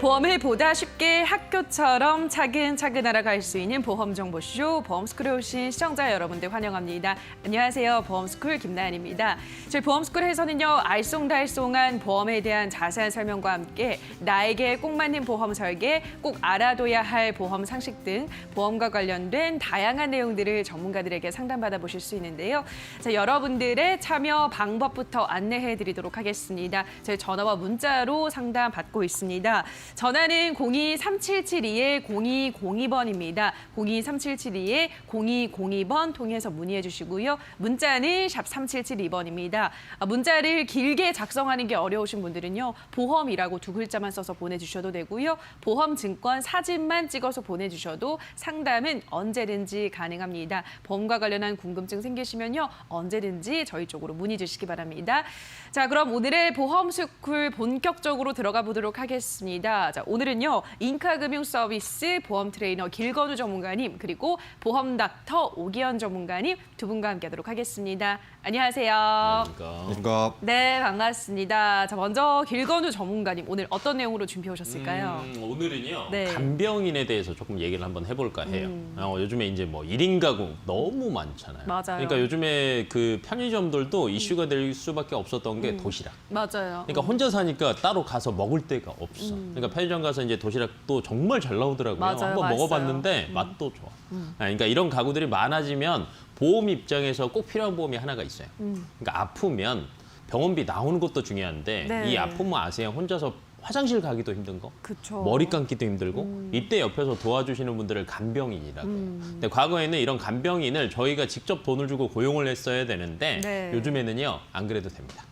보험을 보다 쉽게 학교처럼 차근차근 알아갈 수 있는 보험정보쇼 보험스쿨에 오신 시청자 여러분들 환영합니다. 안녕하세요. 보험스쿨 김나연입니다. 저희 보험스쿨에서는요. 알쏭달쏭한 보험에 대한 자세한 설명과 함께 나에게 꼭 맞는 보험 설계, 꼭 알아둬야 할 보험 상식 등 보험과 관련된 다양한 내용들을 전문가들에게 상담받아 보실 수 있는데요. 자, 여러분들의 참여 방법부터 안내해 드리도록 하겠습니다. 저희 전화와 문자로 상담 받고 있습니다. 전화는 023772-0202번입니다. 023772-0202번 통해서 문의해 주시고요. 문자는 샵 3772번입니다. 문자를 길게 작성하는 게 어려우신 분들은요. 보험이라고 두 글자만 써서 보내주셔도 되고요. 보험 증권 사진만 찍어서 보내주셔도 상담은 언제든지 가능합니다. 보험과 관련한 궁금증 생기시면요. 언제든지 저희 쪽으로 문의 주시기 바랍니다. 자, 그럼 오늘의 보험스쿨 본격적으로 들어가 보도록 하겠습니다. 자, 오늘은요. 인카금융서비스 보험 트레이너 길건우 전문가님 그리고 보험 닥터 오기현 전문가님 두 분과 함께하도록 하겠습니다. 안녕하세요. 안녕하십니까. 네, 반갑습니다. 자, 먼저 길건우 전문가님 오늘 어떤 내용으로 준비해 오셨을까요? 오늘은요. 네. 간병인에 대해서 조금 얘기를 한번 해볼까 해요. 요즘에 이제 뭐 1인 가구 너무 많잖아요. 맞아요. 그러니까 요즘에 그 편의점들도 이슈가 될 수밖에 없었던 게 도시락. 맞아요. 그러니까 혼자 사니까 따로 가서 먹을 데가 없어. 그러니까 편의점 가서 이제 도시락도 정말 잘 나오더라고요. 맞아요, 한번 맛있어요. 먹어봤는데 맛도 좋아. 그러니까 이런 가구들이 많아지면 보험 입장에서 꼭 필요한 보험이 하나가 있어요. 그러니까 아프면 병원비 나오는 것도 중요한데 네. 이 아픔을 아세요? 혼자서 화장실 가기도 힘든 거, 그쵸. 머리 감기도 힘들고 이때 옆에서 도와주시는 분들을 간병인이라고 해요. 근데 과거에는 이런 간병인을 저희가 직접 돈을 주고 고용을 했어야 되는데 네. 요즘에는요 안 그래도 됩니다.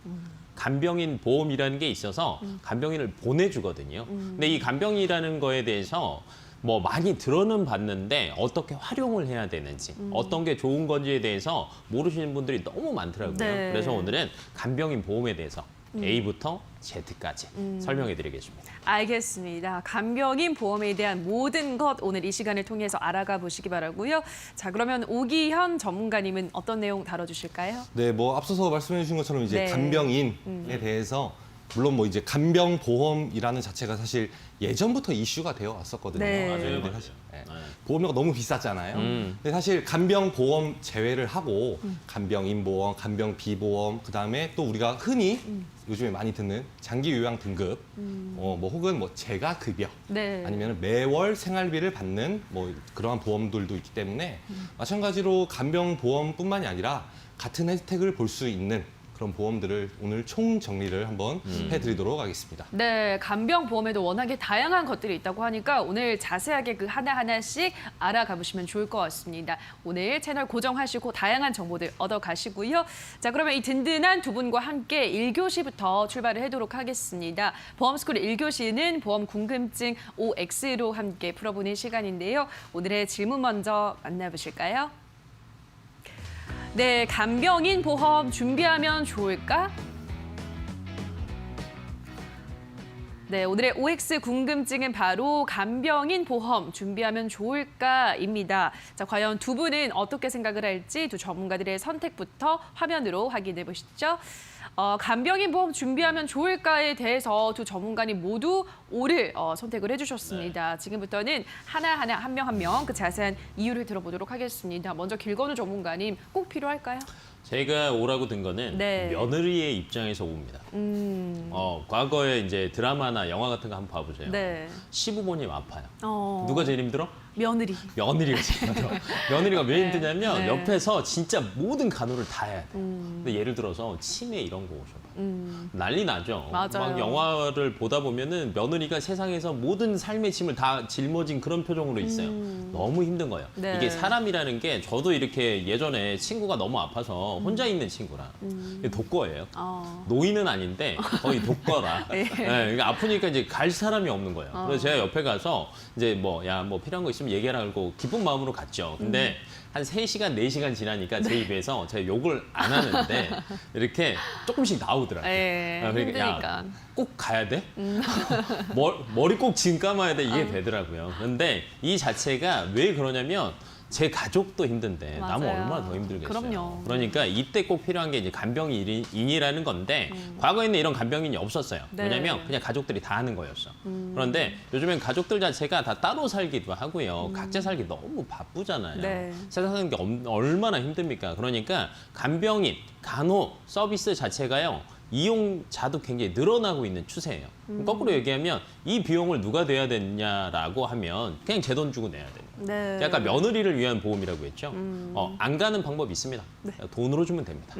간병인 보험이라는 게 있어서 간병인을 보내주거든요. 근데 이 간병이라는 거에 대해서 뭐 많이 들어는 봤는데 어떻게 활용을 해야 되는지 어떤 게 좋은 건지에 대해서 모르시는 분들이 너무 많더라고요. 네. 그래서 오늘은 간병인 보험에 대해서 A부터 Z까지 설명해 드리겠습니다. 알겠습니다. 간병인 보험에 대한 모든 것 오늘 이 시간을 통해서 알아가 보시기 바라고요. 자, 그러면 오기현 전문가님은 어떤 내용 다뤄주실까요? 네, 뭐 앞서서 말씀해 주신 것처럼 이제 네. 간병인에 대해서 물론 뭐 이제 간병보험이라는 자체가 사실 예전부터 이슈가 되어 왔었거든요. 네. 맞아요, 근데 사실 맞아요. 네. 보험료가 너무 비쌌잖아요. 근데 사실 간병보험 제외를 하고 간병인보험, 간병비보험, 그다음에 또 우리가 흔히 요즘에 많이 듣는 장기요양 등급, 뭐 혹은 뭐 재가급여, 네. 아니면 매월 생활비를 받는 뭐 그러한 보험들도 있기 때문에 마찬가지로 간병보험뿐만이 아니라 같은 혜택을 볼 수 있는 그런 보험들을 오늘 총 정리를 한번 해드리도록 하겠습니다. 네, 간병 보험에도 워낙에 다양한 것들이 있다고 하니까 오늘 자세하게 그 하나하나씩 알아가 보시면 좋을 것 같습니다. 오늘 채널 고정하시고 다양한 정보들 얻어가시고요. 자, 그러면 이 든든한 두 분과 함께 1교시부터 출발을 하도록 하겠습니다. 보험스쿨 1교시는 보험 궁금증 OX로 함께 풀어보는 시간인데요. 오늘의 질문 먼저 만나보실까요? 네, 간병인 보험 준비하면 좋을까? 네, 오늘의 OX 궁금증은 바로 간병인 보험 준비하면 좋을까입니다. 자, 과연 두 분은 어떻게 생각을 할지 두 전문가들의 선택부터 화면으로 확인해 보시죠. 간병인 보험 준비하면 좋을까에 대해서 두 전문가님 모두 O를 선택을 해주셨습니다. 네. 지금부터는 하나하나 한 명 한 명 그 자세한 이유를 들어보도록 하겠습니다. 먼저 길건우 전문가님 꼭 필요할까요? 제가 오라고 든 거는 네. 며느리의 입장에서 옵니다. 과거에 이제 드라마나 영화 같은 거 한번 봐보세요. 네. 시부모님 아파요. 누가 제일 힘들어? 며느리. 며느리가 제일 힘들어. 며느리가 왜 힘드냐면 네. 옆에서 진짜 모든 간호를 다 해야 돼. 근데 예를 들어서 치매 이런 거 오셔봐. 난리 나죠. 맞아요. 막 영화를 보다 보면은 며느리가 세상에서 모든 삶의 짐을 다 짊어진 그런 표정으로 있어요. 너무 힘든 거예요. 네. 이게 사람이라는 게 저도 이렇게 예전에 친구가 너무 아파서 혼자 있는 친구라. 이게 독거예요. 노인은 아닌데 거의 독거라. 네. 네, 그러니까 아프니까 이제 갈 사람이 없는 거예요. 그래서 제가 옆에 가서 이제 뭐 필요한 거 있으면 얘기하라고 기쁜 마음으로 갔죠. 근데 한 3시간, 4시간 지나니까 제 입에서 제가 욕을 안 하는데 이렇게 조금씩 나오더라고요. 네, 그러니까 힘드니까. 야, 꼭 가야 돼? 머리 꼭 진 감아야 돼? 이게 되더라고요. 그런데 이 자체가 왜 그러냐면 제 가족도 힘든데 남은 맞아요. 얼마나 더 힘들겠어요. 그럼요. 그러니까 이때 꼭 필요한 게 이제 간병인이라는 건데 과거에는 이런 간병인이 없었어요. 네. 왜냐하면 그냥 가족들이 다 하는 거였어. 그런데 요즘엔 가족들 자체가 다 따로 살기도 하고요. 각자 살기 너무 바쁘잖아요. 네. 세상 사는 게 얼마나 힘듭니까? 그러니까 간병인, 간호 서비스 자체가요. 이용자도 굉장히 늘어나고 있는 추세예요. 거꾸로 얘기하면 이 비용을 누가 내야 되냐라고 하면 그냥 제 돈 주고 내야 돼요. 네. 약간 며느리를 위한 보험이라고 했죠. 안 가는 방법이 있습니다. 돈으로 주면 됩니다.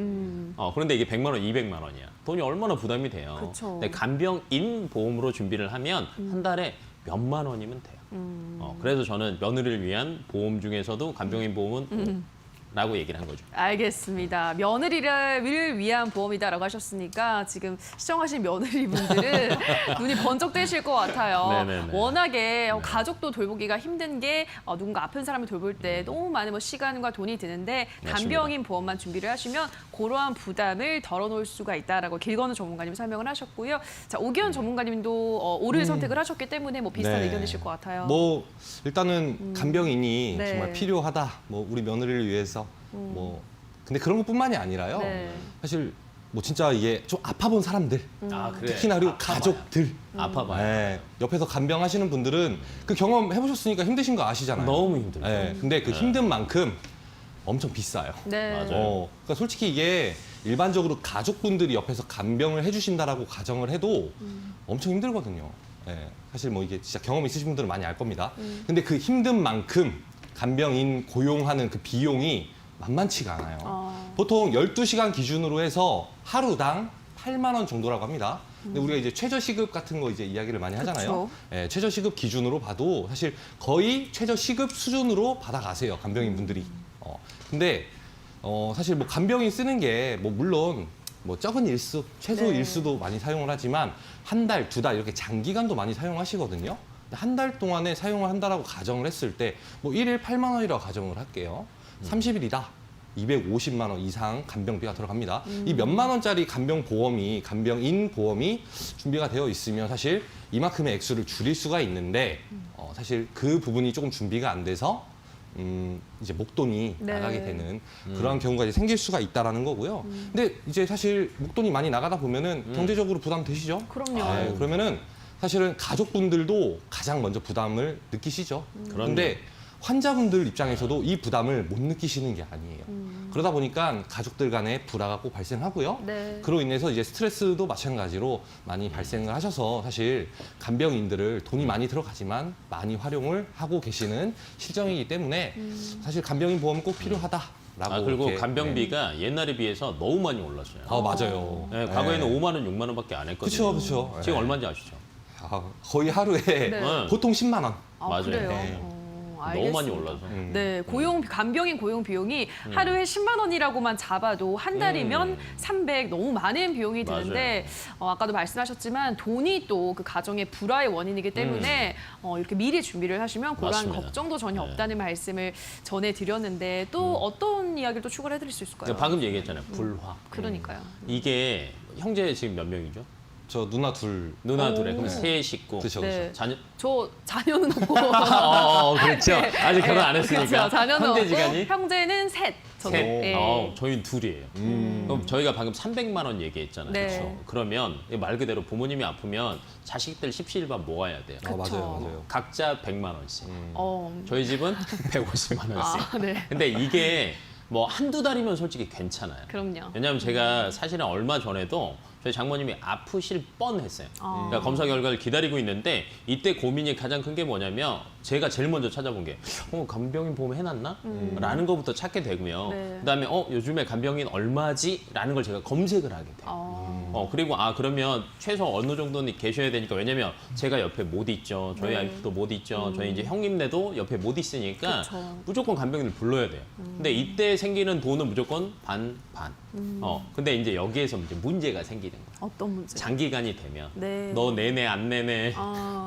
그런데 이게 100만 원, 200만 원이야. 돈이 얼마나 부담이 돼요. 그쵸. 근데 간병인 보험으로 준비를 하면 한 달에 몇만 원이면 돼요. 그래서 저는 며느리를 위한 보험 중에서도 간병인 보험은 라고 얘기를 한 거죠. 알겠습니다. 며느리를 위한 보험이다라고 하셨으니까 지금 시청하신 며느리분들은 눈이 번쩍 뜨실 것 같아요. 네네네. 워낙에 가족도 돌보기가 힘든 게 누군가 아픈 사람을 돌볼 때 너무 많은 뭐 시간과 돈이 드는데 간병인 보험만 준비를 하시면 그러한 부담을 덜어놓을 수가 있다라고 길건우 전문가님 설명을 하셨고요. 자, 오기현 전문가님도 옳은 선택을 하셨기 때문에 뭐 비슷한 네. 의견이실 것 같아요. 뭐 일단은 간병인이 네. 정말 필요하다. 뭐 우리 며느리를 위해서 뭐 근데 그런 것뿐만이 아니라요. 네. 사실 뭐 진짜 이게 좀 아파본 사람들, 아, 그래. 특히나 그리고 아파봐요. 가족들, 아파봐요. 네, 옆에서 간병하시는 분들은 그 경험 해보셨으니까 힘드신 거 아시잖아요. 너무 힘들죠. 네, 근데 그 힘든 만큼 엄청 비싸요. 네. 맞아요. 그러니까 솔직히 이게 일반적으로 가족분들이 옆에서 간병을 해주신다라고 가정을 해도 엄청 힘들거든요. 예, 사실 뭐 이게 진짜 경험 있으신 분들은 많이 알 겁니다. 근데 그 힘든 만큼 간병인 고용하는 그 비용이 만만치가 않아요. 보통 12시간 기준으로 해서 하루당 8만 원 정도라고 합니다. 근데 우리가 이제 최저시급 같은 거 이제 이야기를 많이 하잖아요. 그쵸. 예, 최저시급 기준으로 봐도 사실 거의 최저시급 수준으로 받아가세요, 간병인 분들이. 근데 사실 뭐 간병인 쓰는 게 뭐 물론 뭐 적은 일수, 최소 네. 일수도 많이 사용을 하지만 한 달, 두 달 이렇게 장기간도 많이 사용하시거든요. 한 달 동안에 사용을 한다라고 가정을 했을 때 뭐 1일 8만 원이라고 가정을 할게요. 30일이다. 250만 원 이상 간병비가 들어갑니다. 이 몇만 원짜리 간병인 보험이 준비가 되어 있으면 사실 이만큼의 액수를 줄일 수가 있는데 사실 그 부분이 조금 준비가 안 돼서 이제 목돈이 네. 나가게 되는 그러한 경우가 이제 생길 수가 있다라는 거고요. 근데 이제 사실 목돈이 많이 나가다 보면은 경제적으로 부담되시죠? 그럼요. 네, 그러면은 사실은 가족분들도 가장 먼저 부담을 느끼시죠. 그런데 환자분들 입장에서도 이 부담을 못 느끼시는 게 아니에요. 그러다 보니까 가족들 간에 불화가 꼭 발생하고요. 네. 그로 인해서 이제 스트레스도 마찬가지로 많이 발생을 하셔서 사실 간병인들을 돈이 많이 들어가지만 많이 활용을 하고 계시는 실정이기 때문에 사실 간병인 보험은 꼭 필요하다라고. 그리고 이렇게, 네. 간병비가 옛날에 비해서 너무 많이 올랐어요. 맞아요. 네, 과거에는 5만 원, 6만 원밖에 안 했거든요. 그쵸. 지금 네. 얼마인지 아시죠? 거의 하루에 네. 보통 10만 원. 맞아요. 그래요? 네. 너무 많이 알겠습니다. 올라서. 네, 간병인 고용 비용이 하루에 10만 원이라고만 잡아도 한 달이면 300 너무 많은 비용이 드는데 아까도 말씀하셨지만 돈이 또 그 가정의 불화의 원인이기 때문에 이렇게 미리 준비를 하시면 그러한 맞습니다. 걱정도 전혀 네. 없다는 말씀을 전해드렸는데 또 어떤 이야기를 또 추가를 해드릴 수 있을까요? 방금 얘기했잖아요. 불화. 그러니까요. 이게 형제 지금 몇 명이죠? 저 누나 둘. 누나 오. 둘에 그럼 세 식구. 그렇죠, 네. 그렇죠. 자녀. 저 자녀는 없고 그렇죠. 아직 결혼 안 했으니까. 그렇죠. 자녀는 형제지간이 없고 형제는 셋. 저도. 셋. 네. 저희는 둘이에요. 그럼 저희가 방금 300만 원 얘기했잖아요. 네. 그렇죠? 그러면 말 그대로 부모님이 아프면 자식들 십시일반 모아야 돼요. 그쵸. 맞아요. 각자 100만 원씩. 어. 저희 집은 150만 원씩. 네. 근데 이게 뭐 한두 달이면 솔직히 괜찮아요. 그럼요. 왜냐하면 제가 사실은 얼마 전에도 저희 장모님이 아프실 뻔했어요. 그러니까 검사 결과를 기다리고 있는데 이때 고민이 가장 큰 게 뭐냐면 제가 제일 먼저 찾아본 게 간병인 보험 해놨나? 라는 거부터 찾게 되고요. 네. 그다음에 요즘에 간병인 얼마지? 라는 걸 제가 검색을 하게 돼요. 그리고 그러면 최소 어느 정도는 계셔야 되니까 왜냐면 제가 옆에 못 있죠. 저희 네. 와이프도 못 있죠. 저희 이제 형님네도 옆에 못 있으니까 그쵸. 무조건 간병인을 불러야 돼요. 근데 이때 생기는 돈은 무조건 반. 근데 이제 여기에서 이제 문제가 생기는 거예요. 어떤 문제? 장기간이 되면 네. 너 내내 안 내내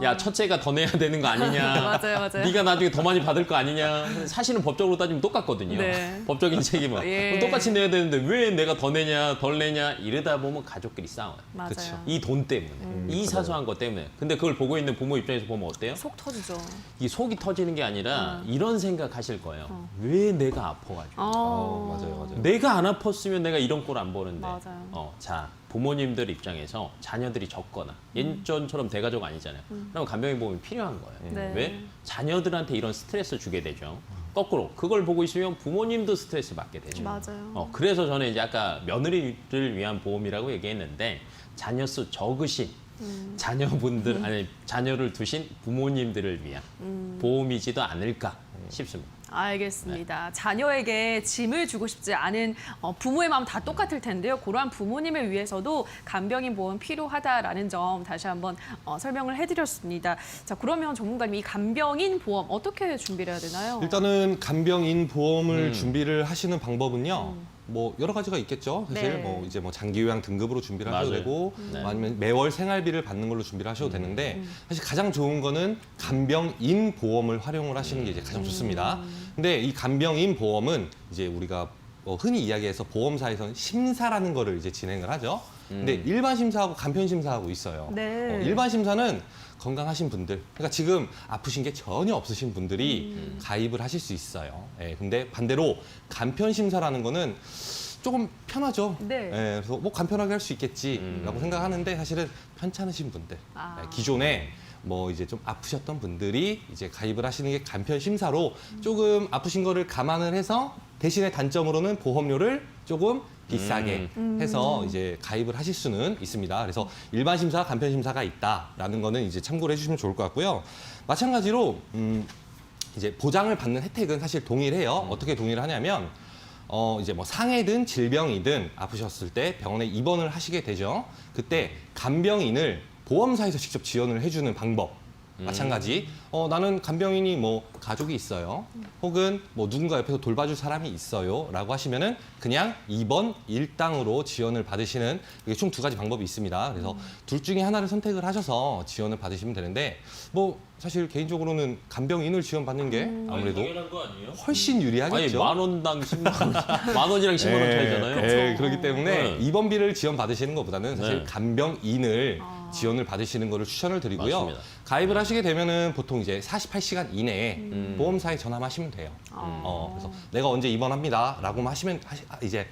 야, 첫째가 더 내야 되는 거 아니냐. 맞아요. 네가 나중에 더 많이 받을 거 아니냐. 사실은 법적으로 따지면 똑같거든요. 네. 법적인 책임은. 예. 그럼 똑같이 내야 되는데 왜 내가 더 내냐, 덜 내냐 이러다 보면 가족끼리 싸워요. 맞아요. 그쵸. 이 돈 때문에. 이 사소한 것 때문에. 근데 그걸 보고 있는 부모 입장에서 보면 어때요? 속 터지죠. 이 속이 터지는 게 아니라 이런 생각하실 거예요. 왜 내가 아파가지고. 맞아요. 내가 안 아팠으면 내가 이런 꼴 안 보는데. 맞아요. 자, 부모님들 입장에서 자녀들이 적거나 예전처럼 대가족 아니잖아요. 그럼 간병인 보험이 필요한 거예요. 네. 왜? 자녀들한테 이런 스트레스 주게 되죠. 거꾸로 그걸 보고 있으면 부모님도 스트레스 받게 되죠. 맞아요. 그래서 저는 이제 아까 며느리를 위한 보험이라고 얘기했는데 자녀 수 적으신 자녀분들 아니 자녀를 두신 부모님들을 위한 보험이지도 않을까 싶습니다. 알겠습니다. 자녀에게 짐을 주고 싶지 않은 부모의 마음 다 똑같을 텐데요. 그러한 부모님을 위해서도 간병인 보험 필요하다라는 점 다시 한번 설명을 해드렸습니다. 자, 그러면 전문가님 이 간병인 보험 어떻게 준비를 해야 되나요? 일단은 간병인 보험을 준비를 하시는 방법은요. 뭐 여러 가지가 있겠죠. 사실 네. 뭐 이제 뭐 장기 요양 등급으로 준비를 하셔도 맞아요. 되고 네. 아니면 매월 생활비를 받는 걸로 준비를 하셔도 되는데 사실 가장 좋은 거는 간병인 보험을 활용을 하시는 게 이제 가장 좋습니다. 근데 이 간병인 보험은 이제 우리가 흔히 이야기해서 보험사에서는 심사라는 거를 이제 진행을 하죠. 근데 일반 심사하고 간편 심사하고 있어요. 네. 일반 심사는 건강하신 분들, 그러니까 지금 아프신 게 전혀 없으신 분들이 가입을 하실 수 있어요. 예, 근데 반대로 간편 심사라는 거는 조금 편하죠. 네. 예, 그래서 뭐 간편하게 할 수 있겠지라고 생각하는데 사실은 편찮으신 분들, 아. 예, 기존에 뭐 이제 좀 아프셨던 분들이 이제 가입을 하시는 게 간편 심사로 조금 아프신 거를 감안을 해서 대신에 단점으로는 보험료를 조금 비싸게 해서 이제 가입을 하실 수는 있습니다. 그래서 일반 심사, 간편 심사가 있다라는 거는 이제 참고를 해주시면 좋을 것 같고요. 마찬가지로 이제 보장을 받는 혜택은 사실 동일해요. 어떻게 동일을 하냐면 이제 뭐 상해든 질병이든 아프셨을 때 병원에 입원을 하시게 되죠. 그때 간병인을 보험사에서 직접 지원을 해주는 방법. 마찬가지. 나는 간병인이 뭐 가족이 있어요. 혹은 뭐 누군가 옆에서 돌봐줄 사람이 있어요.라고 하시면은 그냥 입원 일당으로 지원을 받으시는 이게 총 두 가지 방법이 있습니다. 그래서 둘 중에 하나를 선택을 하셔서 지원을 받으시면 되는데 뭐 사실 개인적으로는 간병인을 지원받는 게 아무래도 당연한 거 아니에요? 훨씬 아니 유리하겠죠. 만 원당 10만 원, 만 원이랑 10만 원 차이잖아요. 예, 그렇기 때문에 네. 입원비를 지원 받으시는 것보다는 사실 네. 간병인을 지원을 받으시는 것을 추천을 드리고요. 맞습니다. 가입을 하시게 되면은 보통 이제 48시간 이내에 보험사에 전화하시면 돼요. 그래서 내가 언제 입원합니다라고만 하시면 이제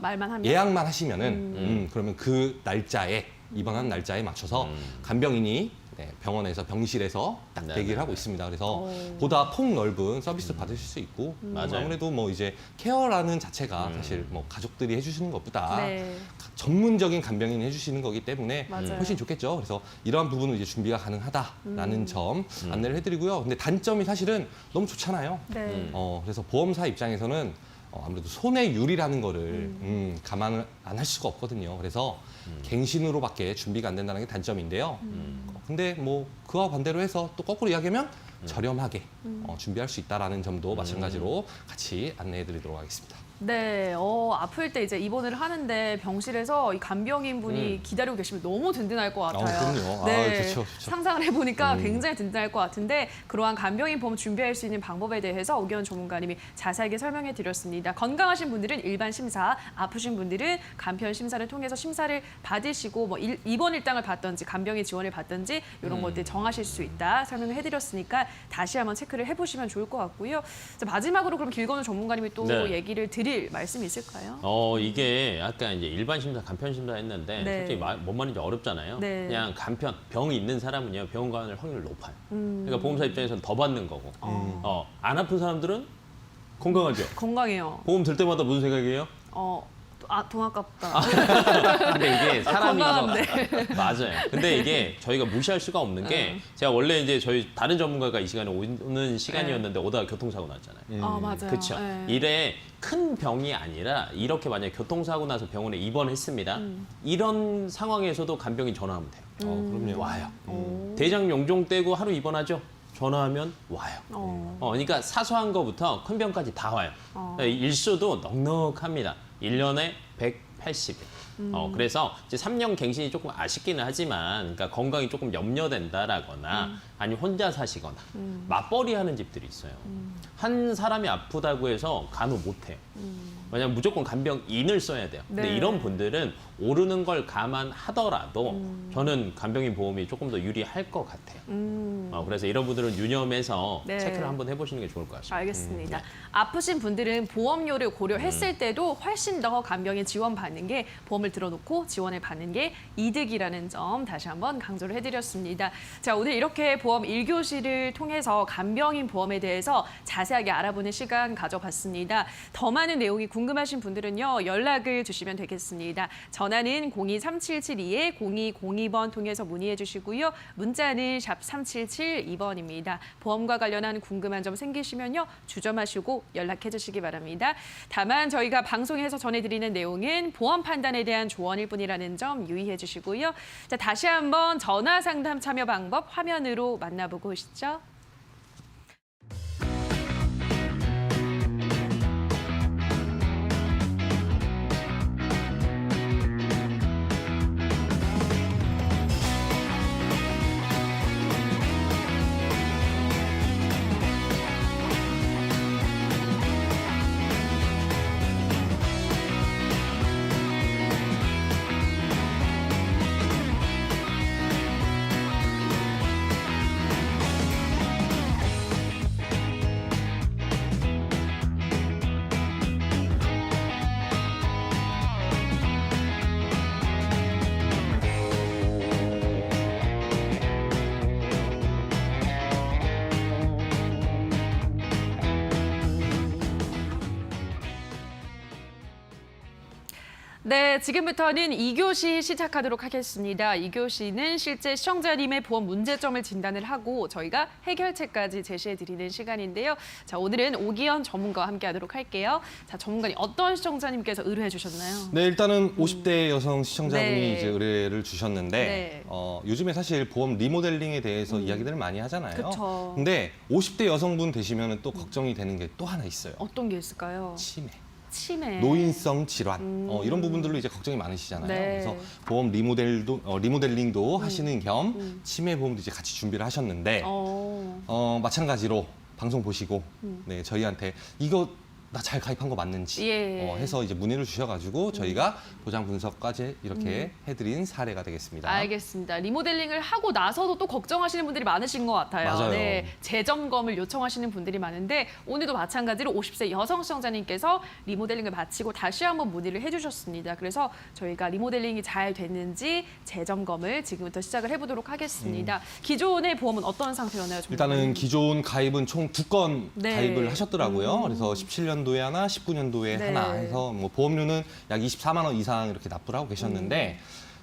말만 하면 예약만 하시면은 그러면 그 날짜에 입원한 날짜에 맞춰서 간병인이 병원에서 병실에서 딱 네, 대기를 네, 하고 네. 있습니다. 그래서 보다 폭넓은 서비스 받으실 수 있고 맞아요. 아무래도 뭐 이제 케어라는 자체가 사실 뭐 가족들이 해주시는 것보다 네. 전문적인 간병인이 해주시는 거기 때문에 맞아요. 훨씬 좋겠죠. 그래서 이러한 부분은 이제 준비가 가능하다라는 점 안내를 해드리고요. 근데 단점이 사실은 너무 좋잖아요. 네. 그래서 보험사 입장에서는 아무래도 손해율이라는 거를 감안을 안 할 수가 없거든요. 그래서 갱신으로밖에 준비가 안 된다는 게 단점인데요. 근데 뭐 그와 반대로 해서 또 거꾸로 이야기하면 저렴하게 준비할 수 있다라는 점도 마찬가지로 같이 안내해드리도록 하겠습니다. 네, 아플 때 이제 입원을 하는데 병실에서 이 간병인 분이 기다리고 계시면 너무 든든할 것 같아요. 그럼요. 네, 좋죠. 상상을 해보니까 굉장히 든든할 것 같은데 그러한 간병인 보험 준비할 수 있는 방법에 대해서 오기현 전문가님이 자세하게 설명해 드렸습니다. 건강하신 분들은 일반 심사, 아프신 분들은 간편 심사를 통해서 심사를 받으시고 뭐 입원 일당을 받든지 간병인 지원을 받든지 이런 것들 정하실 수 있다 설명을 해드렸으니까 다시 한번 체크를 해보시면 좋을 것 같고요. 자, 마지막으로 그럼 길건우 전문가님이 또 네. 얘기를 드릴 말씀이 있을까요? 이게 아까 이제 일반 심사, 간편 심사 했는데 네. 솔직히 뭔 말인지 어렵잖아요. 네. 그냥 간편, 병이 있는 사람은요 병원 가는 확률이 높아요. 그러니까 보험사 입장에서는 더 받는 거고. 안 아픈 사람들은 건강하죠. 건강해요. 보험 들 때마다 무슨 생각이에요? 돈 아깝다. 근데 이게 사람이 건강한데. 맞아요. 근데 이게 저희가 무시할 수가 없는 게 제가 원래 이제 저희 다른 전문가가 이 시간에 오는 시간이었는데 오다가 교통사고 났잖아요. 맞아요. 그렇죠. 네. 이래 큰 병이 아니라 이렇게 만약에 교통사고 나서 병원에 입원했습니다. 이런 상황에서도 간병인 전화하면 돼요. 그럼요. 와요. 대장 용종 떼고 하루 입원하죠. 전화하면 와요. 그러니까 사소한 거부터 큰 병까지 다 와요. 일수도 넉넉합니다. 1년에 180일. 그래서 이제 3년 갱신이 조금 아쉽기는 하지만, 그러니까 건강이 조금 염려된다라거나 아니면 혼자 사시거나 맞벌이 하는 집들이 있어요. 한 사람이 아프다고 해서 간호 못 해요. 왜냐면 무조건 간병인을 써야 돼요. 근데 네. 이런 분들은 오르는 걸 감안하더라도 저는 간병인 보험이 조금 더 유리할 것 같아요. 그래서 이런 분들은 유념해서 네. 체크를 한번 해보시는 게 좋을 것 같습니다. 알겠습니다. 아프신 분들은 보험료를 고려했을 음. 때도 훨씬 더 간병인 지원받는 게 보험을 들어놓고 지원을 받는 게 이득이라는 점 다시 한번 강조를 해드렸습니다. 자, 오늘 이렇게 보험 1교시를 통해서 간병인 보험에 대해서 자세하게 알아보는 시간 가져봤습니다. 더 많은 내용이 궁금하신 분들은요, 연락을 주시면 되겠습니다. 전화는 02-3772-0202번 통해서 문의해 주시고요. 문자는 샵 3772번입니다. 보험과 관련한 궁금한 점 생기시면요, 주점하시고 연락해 주시기 바랍니다. 다만 저희가 방송에서 전해드리는 내용은 보험 판단에 대한 조언일 뿐이라는 점 유의해 주시고요. 자, 다시 한번 전화 상담 참여 방법 화면으로 만나보고 오시죠. 네, 지금부터는 2교시 시작하도록 하겠습니다. 2교시는 실제 시청자님의 보험 문제점을 진단을 하고 저희가 해결책까지 제시해드리는 시간인데요. 자, 오늘은 오기현 전문가와 함께하도록 할게요. 자, 전문가님 어떤 시청자님께서 의뢰해 주셨나요? 네, 일단은 50대 여성 시청자분이 네. 이제 의뢰를 주셨는데 네. 요즘에 사실 보험 리모델링에 대해서 이야기들을 많이 하잖아요. 그쵸. 근데 50대 여성분 되시면 또 걱정이 되는 게 또 하나 있어요. 어떤 게 있을까요? 치매. 치매. 노인성 질환 이런 부분들로 이제 걱정이 많으시잖아요. 네. 그래서 보험 리모델링도 하시는 겸 치매 보험도 이제 같이 준비를 하셨는데 마찬가지로 방송 보시고 네, 저희한테 이거 나 잘 가입한 거 맞는지 예. 해서 이제 문의를 주셔가지고 저희가 보장 분석까지 이렇게 해드린 사례가 되겠습니다. 알겠습니다. 리모델링을 하고 나서도 또 걱정하시는 분들이 많으신 것 같아요. 맞아요. 네, 재점검을 요청하시는 분들이 많은데 오늘도 마찬가지로 50세 여성 시청자님께서 리모델링을 마치고 다시 한번 문의를 해주셨습니다. 그래서 저희가 리모델링이 잘 됐는지 재점검을 지금부터 시작을 해보도록 하겠습니다. 기존의 보험은 어떤 상태였나요? 일단은 기존 가입은 총 2건 네. 가입을 하셨더라고요. 그래서 17년도에 하나, 19년도에 네. 하나 해서 뭐 보험료는 약 24만 원 이상 이렇게 납부를 하고 계셨는데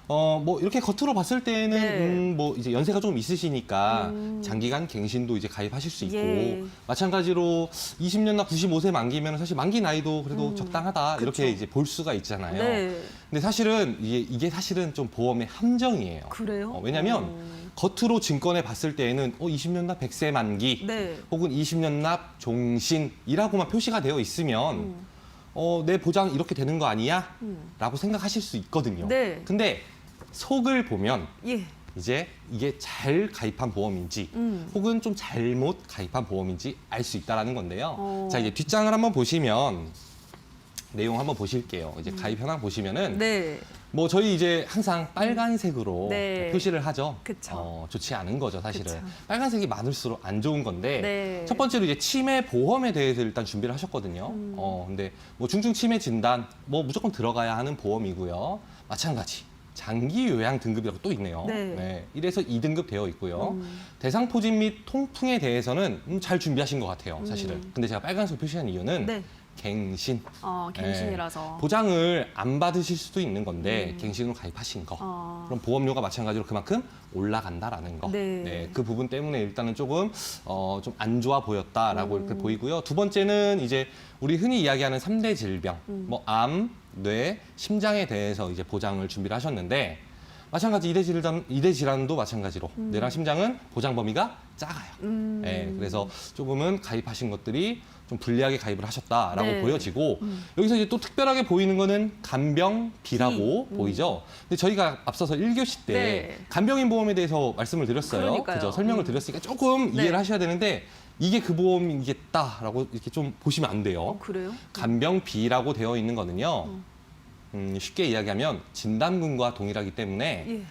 뭐 이렇게 겉으로 봤을 때는 네. 뭐 이제 연세가 좀 있으시니까 장기간 갱신도 이제 가입하실 수 있고 예. 마찬가지로 20년나 95세 만기면 사실 만기 나이도 그래도 적당하다 이렇게 이제 볼 수가 있잖아요. 네. 근데 사실은 이게 사실은 좀 보험의 함정이에요. 그래요? 왜냐하면 겉으로 증권에 봤을 때에는 20년 납 100세 만기 네. 혹은 20년 납 종신이라고만 표시가 되어 있으면 내 보장 이렇게 되는 거 아니야? 라고 생각하실 수 있거든요. 네. 근데 속을 보면 예. 이제 이게 잘 가입한 보험인지 혹은 좀 잘못 가입한 보험인지 알 수 있다는 건데요. 자, 이제 뒷장을 한번 보시면 내용 한번 보실게요. 이제 가입 현황 보시면은 네. 뭐 저희 이제 항상 빨간색으로 네. 표시를 하죠. 그쵸. 좋지 않은 거죠, 사실은. 그쵸. 빨간색이 많을수록 안 좋은 건데 네. 첫 번째로 이제 치매 보험에 대해서 일단 준비를 하셨거든요. 근데 뭐 중증 치매 진단 뭐 무조건 들어가야 하는 보험이고요. 마찬가지. 장기 요양 등급이라고 또 있네요. 네. 1에서 2등급 되어 있고요. 대상 포진 및 통풍에 대해서는 잘 준비하신 것 같아요, 사실은. 근데 제가 빨간색 표시한 이유는 네. 갱신. 갱신이라서. 보장을 안 받으실 수도 있는 건데 갱신으로 가입하신 거. 그럼 보험료가 마찬가지로 그만큼 올라간다라는 거. 네. 그 부분 때문에 일단은 조금 좀 안 좋아 보였다라고 이렇게 보이고요. 두 번째는 이제 우리 흔히 이야기하는 3대 질병, 뭐 암, 뇌, 심장에 대해서 이제 보장을 준비를 하셨는데 마찬가지 이대 질환도 마찬가지로 뇌랑 심장은 보장 범위가 작아요. 네, 그래서 조금은 가입하신 것들이 좀 불리하게 가입을 하셨다라고 네. 보여지고 여기서 이제 또 특별하게 보이는 거는 간병 B라고 보이죠. 근데 저희가 앞서서 1교시 때 네. 간병인 보험에 대해서 말씀을 드렸어요. 그러니까요. 그죠? 설명을 드렸으니까 조금 네. 이해를 하셔야 되는데 이게 그 보험이겠다라고 이렇게 좀 보시면 안 돼요. 그래요? 간병 B라고 되어 있는 거는요. 쉽게 이야기하면 진단금과 동일하기 때문에 예.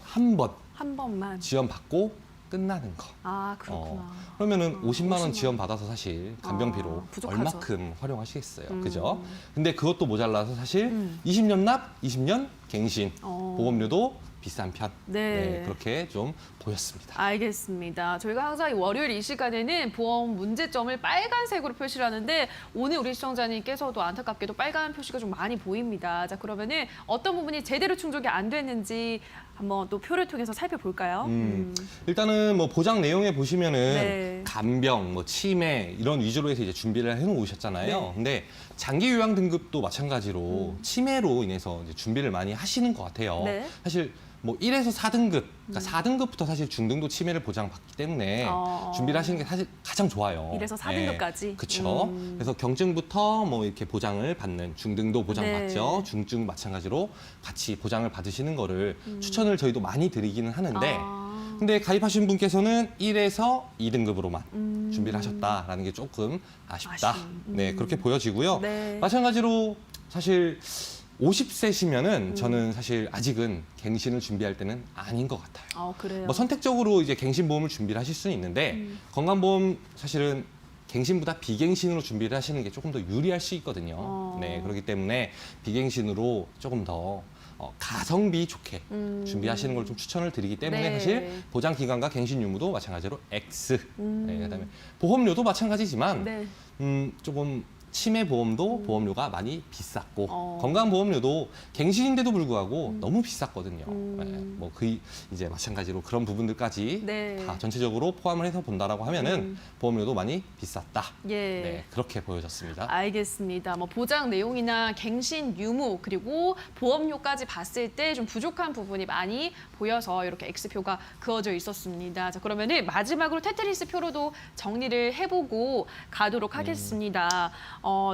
한 번 한 번만. 지원받고 끝나는 거. 아, 그렇구나. 그러면은 50만 원 50만. 지원받아서 사실 간병비로 부족하죠. 얼마큼 활용하시겠어요. 그죠? 근데 그것도 모자라서 사실 20년 납, 20년 갱신, 보험료도 비싼 편. 네. 그렇게 좀 보였습니다. 알겠습니다. 저희가 항상 이 월요일 이 시간에는 보험 문제점을 빨간색으로 표시를 하는데 오늘 우리 시청자님께서도 안타깝게도 빨간 표시가 좀 많이 보입니다. 자, 그러면은 어떤 부분이 제대로 충족이 안 됐는지 한번 또 표를 통해서 살펴볼까요? 일단은 뭐 보장 내용에 보시면은 네. 간병, 뭐 치매 이런 위주로 해서 이제 준비를 해놓으셨잖아요. 네. 근데 장기 요양 등급도 마찬가지로 치매로 인해서 이제 준비를 많이 하시는 것 같아요. 네. 사실 뭐 1에서 4등급, 그러니까 4등급부터 사실 중등도 치매를 보장받기 때문에 준비를 하시는 게 사실 가장 좋아요. 1에서 4등급까지? 그렇죠. 그래서 경증부터 뭐 이렇게 보장을 받는 중등도 보장받죠. 네. 중증 마찬가지로 같이 보장을 받으시는 거를 추천을 저희도 많이 드리기는 하는데 근데 가입하신 분께서는 1에서 2등급으로만 준비를 하셨다라는 게 조금 아쉽다. 네, 그렇게 보여지고요. 네. 마찬가지로 사실 50세시면은 저는 사실 아직은 갱신을 준비할 때는 아닌 것 같아요. 그래요. 뭐 선택적으로 이제 갱신보험을 준비를 하실 수는 있는데 건강보험 사실은 갱신보다 비갱신으로 준비를 하시는 게 조금 더 유리할 수 있거든요. 네, 그렇기 때문에 비갱신으로 조금 더 가성비 좋게 준비하시는 걸 좀 추천을 드리기 때문에 네. 사실 보장 기간과 갱신 유무도 마찬가지로 X. 네, 그다음에 보험료도 마찬가지지만 네. 조금 치매 보험도 보험료가 많이 비쌌고 건강보험료도 갱신인데도 불구하고 너무 비쌌거든요. 네, 뭐 이제 마찬가지로 그런 부분들까지 네. 다 전체적으로 포함을 해서 본다라고 하면은 보험료도 많이 비쌌다. 예. 네, 그렇게 보여졌습니다. 알겠습니다. 뭐 보장 내용이나 갱신 유무 그리고 보험료까지 봤을 때 좀 부족한 부분이 많이 보여서 이렇게 X표가 그어져 있었습니다. 자, 그러면은 마지막으로 테트리스 표로도 정리를 해보고 가도록 하겠습니다.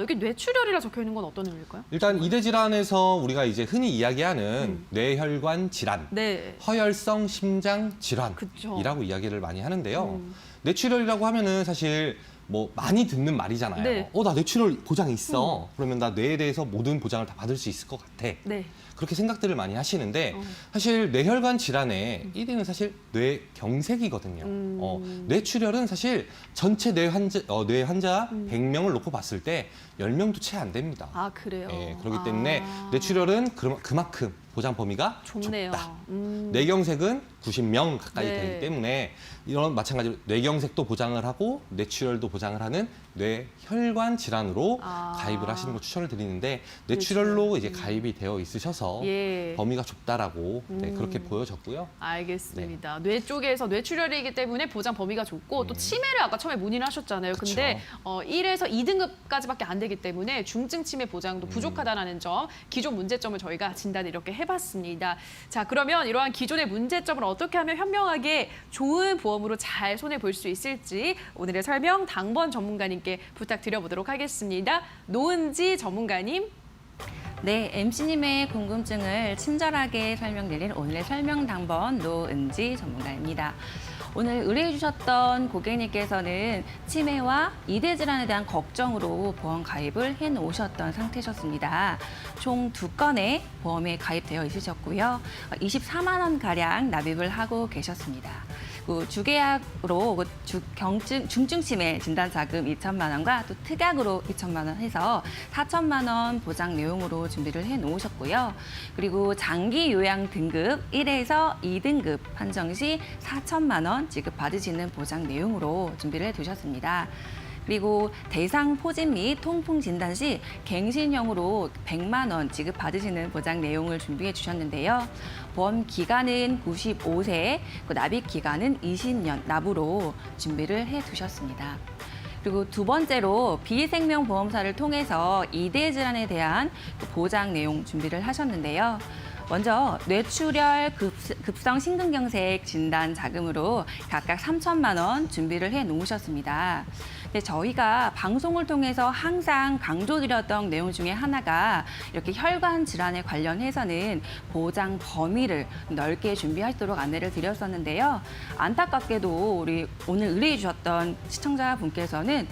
여기 뇌출혈이라 적혀 있는 건 어떤 의미일까요? 일단 이대 질환에서 우리가 이제 흔히 이야기하는 뇌혈관 질환, 네. 허혈성 심장 그쵸. 질환이라고 이야기를 많이 하는데요. 뇌출혈이라고 하면은 사실 뭐 많이 듣는 말이잖아요. 네. 나 뇌출혈 보장이 있어. 그러면 나 뇌에 대해서 모든 보장을 다 받을 수 있을 것 같아. 네. 그렇게 생각들을 많이 하시는데 사실 뇌혈관 질환의 1위는 사실 뇌경색이거든요. 뇌출혈은 사실 전체 뇌 환자 100명을 놓고 봤을 때 10명도 채 안 됩니다. 아, 그래요? 예, 그렇기 때문에 뇌출혈은 그만큼 보장 범위가 좋네요. 좁다. 뇌경색은 90명 가까이 네. 되기 때문에 이런 마찬가지로 뇌경색도 보장을 하고 뇌출혈도 보장을 하는 뇌혈관 질환으로 가입을 하시는 걸 추천을 드리는데 뇌출혈로 이제 가입이 되어 있으셔서 예. 범위가 좁다라고 네, 그렇게 보여졌고요. 알겠습니다. 뇌 쪽에서 뇌출혈이기 때문에 보장 범위가 좁고 또 치매를 아까 처음에 문의를 하셨잖아요. 근데 1에서 2등급까지밖에 안 되기 때문에 중증 치매 보장도 부족하다는 점, 기존 문제점을 저희가 진단을 이렇게 해봤습니다. 자, 그러면 이러한 기존의 문제점을 어떻게 하면 현명하게 좋은 보험으로 잘 손해볼 수 있을지 오늘의 설명 당번 전문가님께 부탁드려보도록 하겠습니다. 노은지 전문가님. 네, MC님의 궁금증을 친절하게 설명드릴 오늘의 설명 당번 노은지 전문가입니다. 오늘 의뢰해 주셨던 고객님께서는 치매와 이대 질환에 대한 걱정으로 보험 가입을 해 놓으셨던 상태셨습니다. 총 2건의 보험에 가입되어 있으셨고요. 24만 원 가량 납입을 하고 계셨습니다. 주계약으로 중증 치매 진단 자금 2천만 원과 또 특약으로 2천만 원 해서 4천만 원 보장 내용으로 준비를 해 놓으셨고요. 그리고 장기 요양 등급 1에서 2등급 판정 시 4천만 원 지급 받으시는 보장 내용으로 준비를 해 두셨습니다. 그리고 대상 포진 및 통풍 진단 시 갱신형으로 100만 원 지급 받으시는 보장 내용을 준비해 주셨는데요. 보험 기간은 95세, 납입 기간은 20년 납으로 준비를 해 두셨습니다. 그리고 두 번째로 비생명보험사를 통해서 이대 질환에 대한 보장 내용 준비를 하셨는데요. 먼저 뇌출혈 급성 심근경색 진단 자금으로 각각 3천만 원 준비를 해 놓으셨습니다. 근데 저희가 방송을 통해서 항상 강조드렸던 내용 중에 하나가 이렇게 혈관 질환에 관련해서는 보장 범위를 넓게 준비하시도록 안내를 드렸었는데요. 안타깝게도 우리 오늘 의뢰해 주셨던 시청자분께서는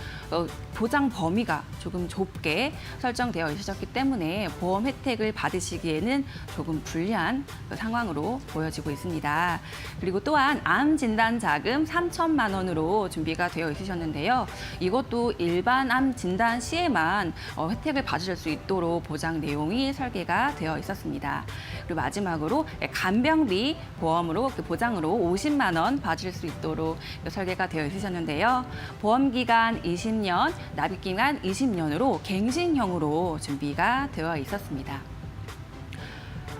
보장 범위가 조금 좁게 설정되어 있으셨기 때문에 보험 혜택을 받으시기에는 조금 불리한 상황으로 보여지고 있습니다. 그리고 또한 암 진단 자금 3천만 원으로 준비가 되어 있으셨는데요. 이것도 일반 암 진단 시에만 혜택을 받으실 수 있도록 보장 내용이 설계가 되어 있었습니다. 그리고 마지막으로 간병비 보험으로 보장으로 50만 원 받으실 수 있도록 설계가 되어 있으셨는데요. 보험 기간 20년, 납입 기간 20년으로 갱신형으로 준비가 되어 있었습니다.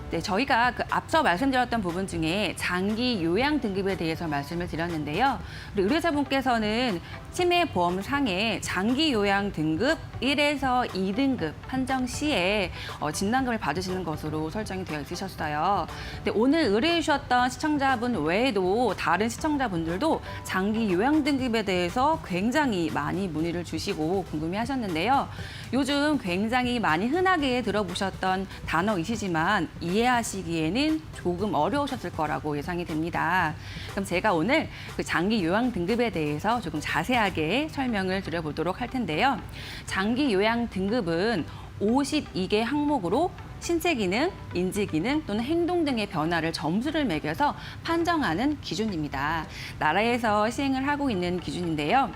네, 저희가 앞서 말씀드렸던 부분 중에 장기 요양 등급에 대해서 말씀을 드렸는데요. 우리 의뢰자분께서는 치매보험상에 장기 요양 등급 1에서 2등급 판정 시에 진단금을 받으시는 것으로 설정이 되어 있으셨어요. 근데 오늘 의뢰해 주셨던 시청자분 외에도 다른 시청자분들도 장기 요양 등급에 대해서 굉장히 많이 문의를 주시고 궁금해하셨는데요. 요즘 굉장히 많이 흔하게 들어보셨던 단어이시지만 이해하시기에는 조금 어려우셨을 거라고 예상이 됩니다. 그럼 제가 오늘 그 장기 요양 등급에 대해서 조금 자세하게 설명을 드려보도록 할 텐데요. 장기 요양 등급은 52개 항목으로 신체 기능, 인지 기능 또는 행동 등의 변화를 점수를 매겨서 판정하는 기준입니다. 나라에서 시행을 하고 있는 기준인데요.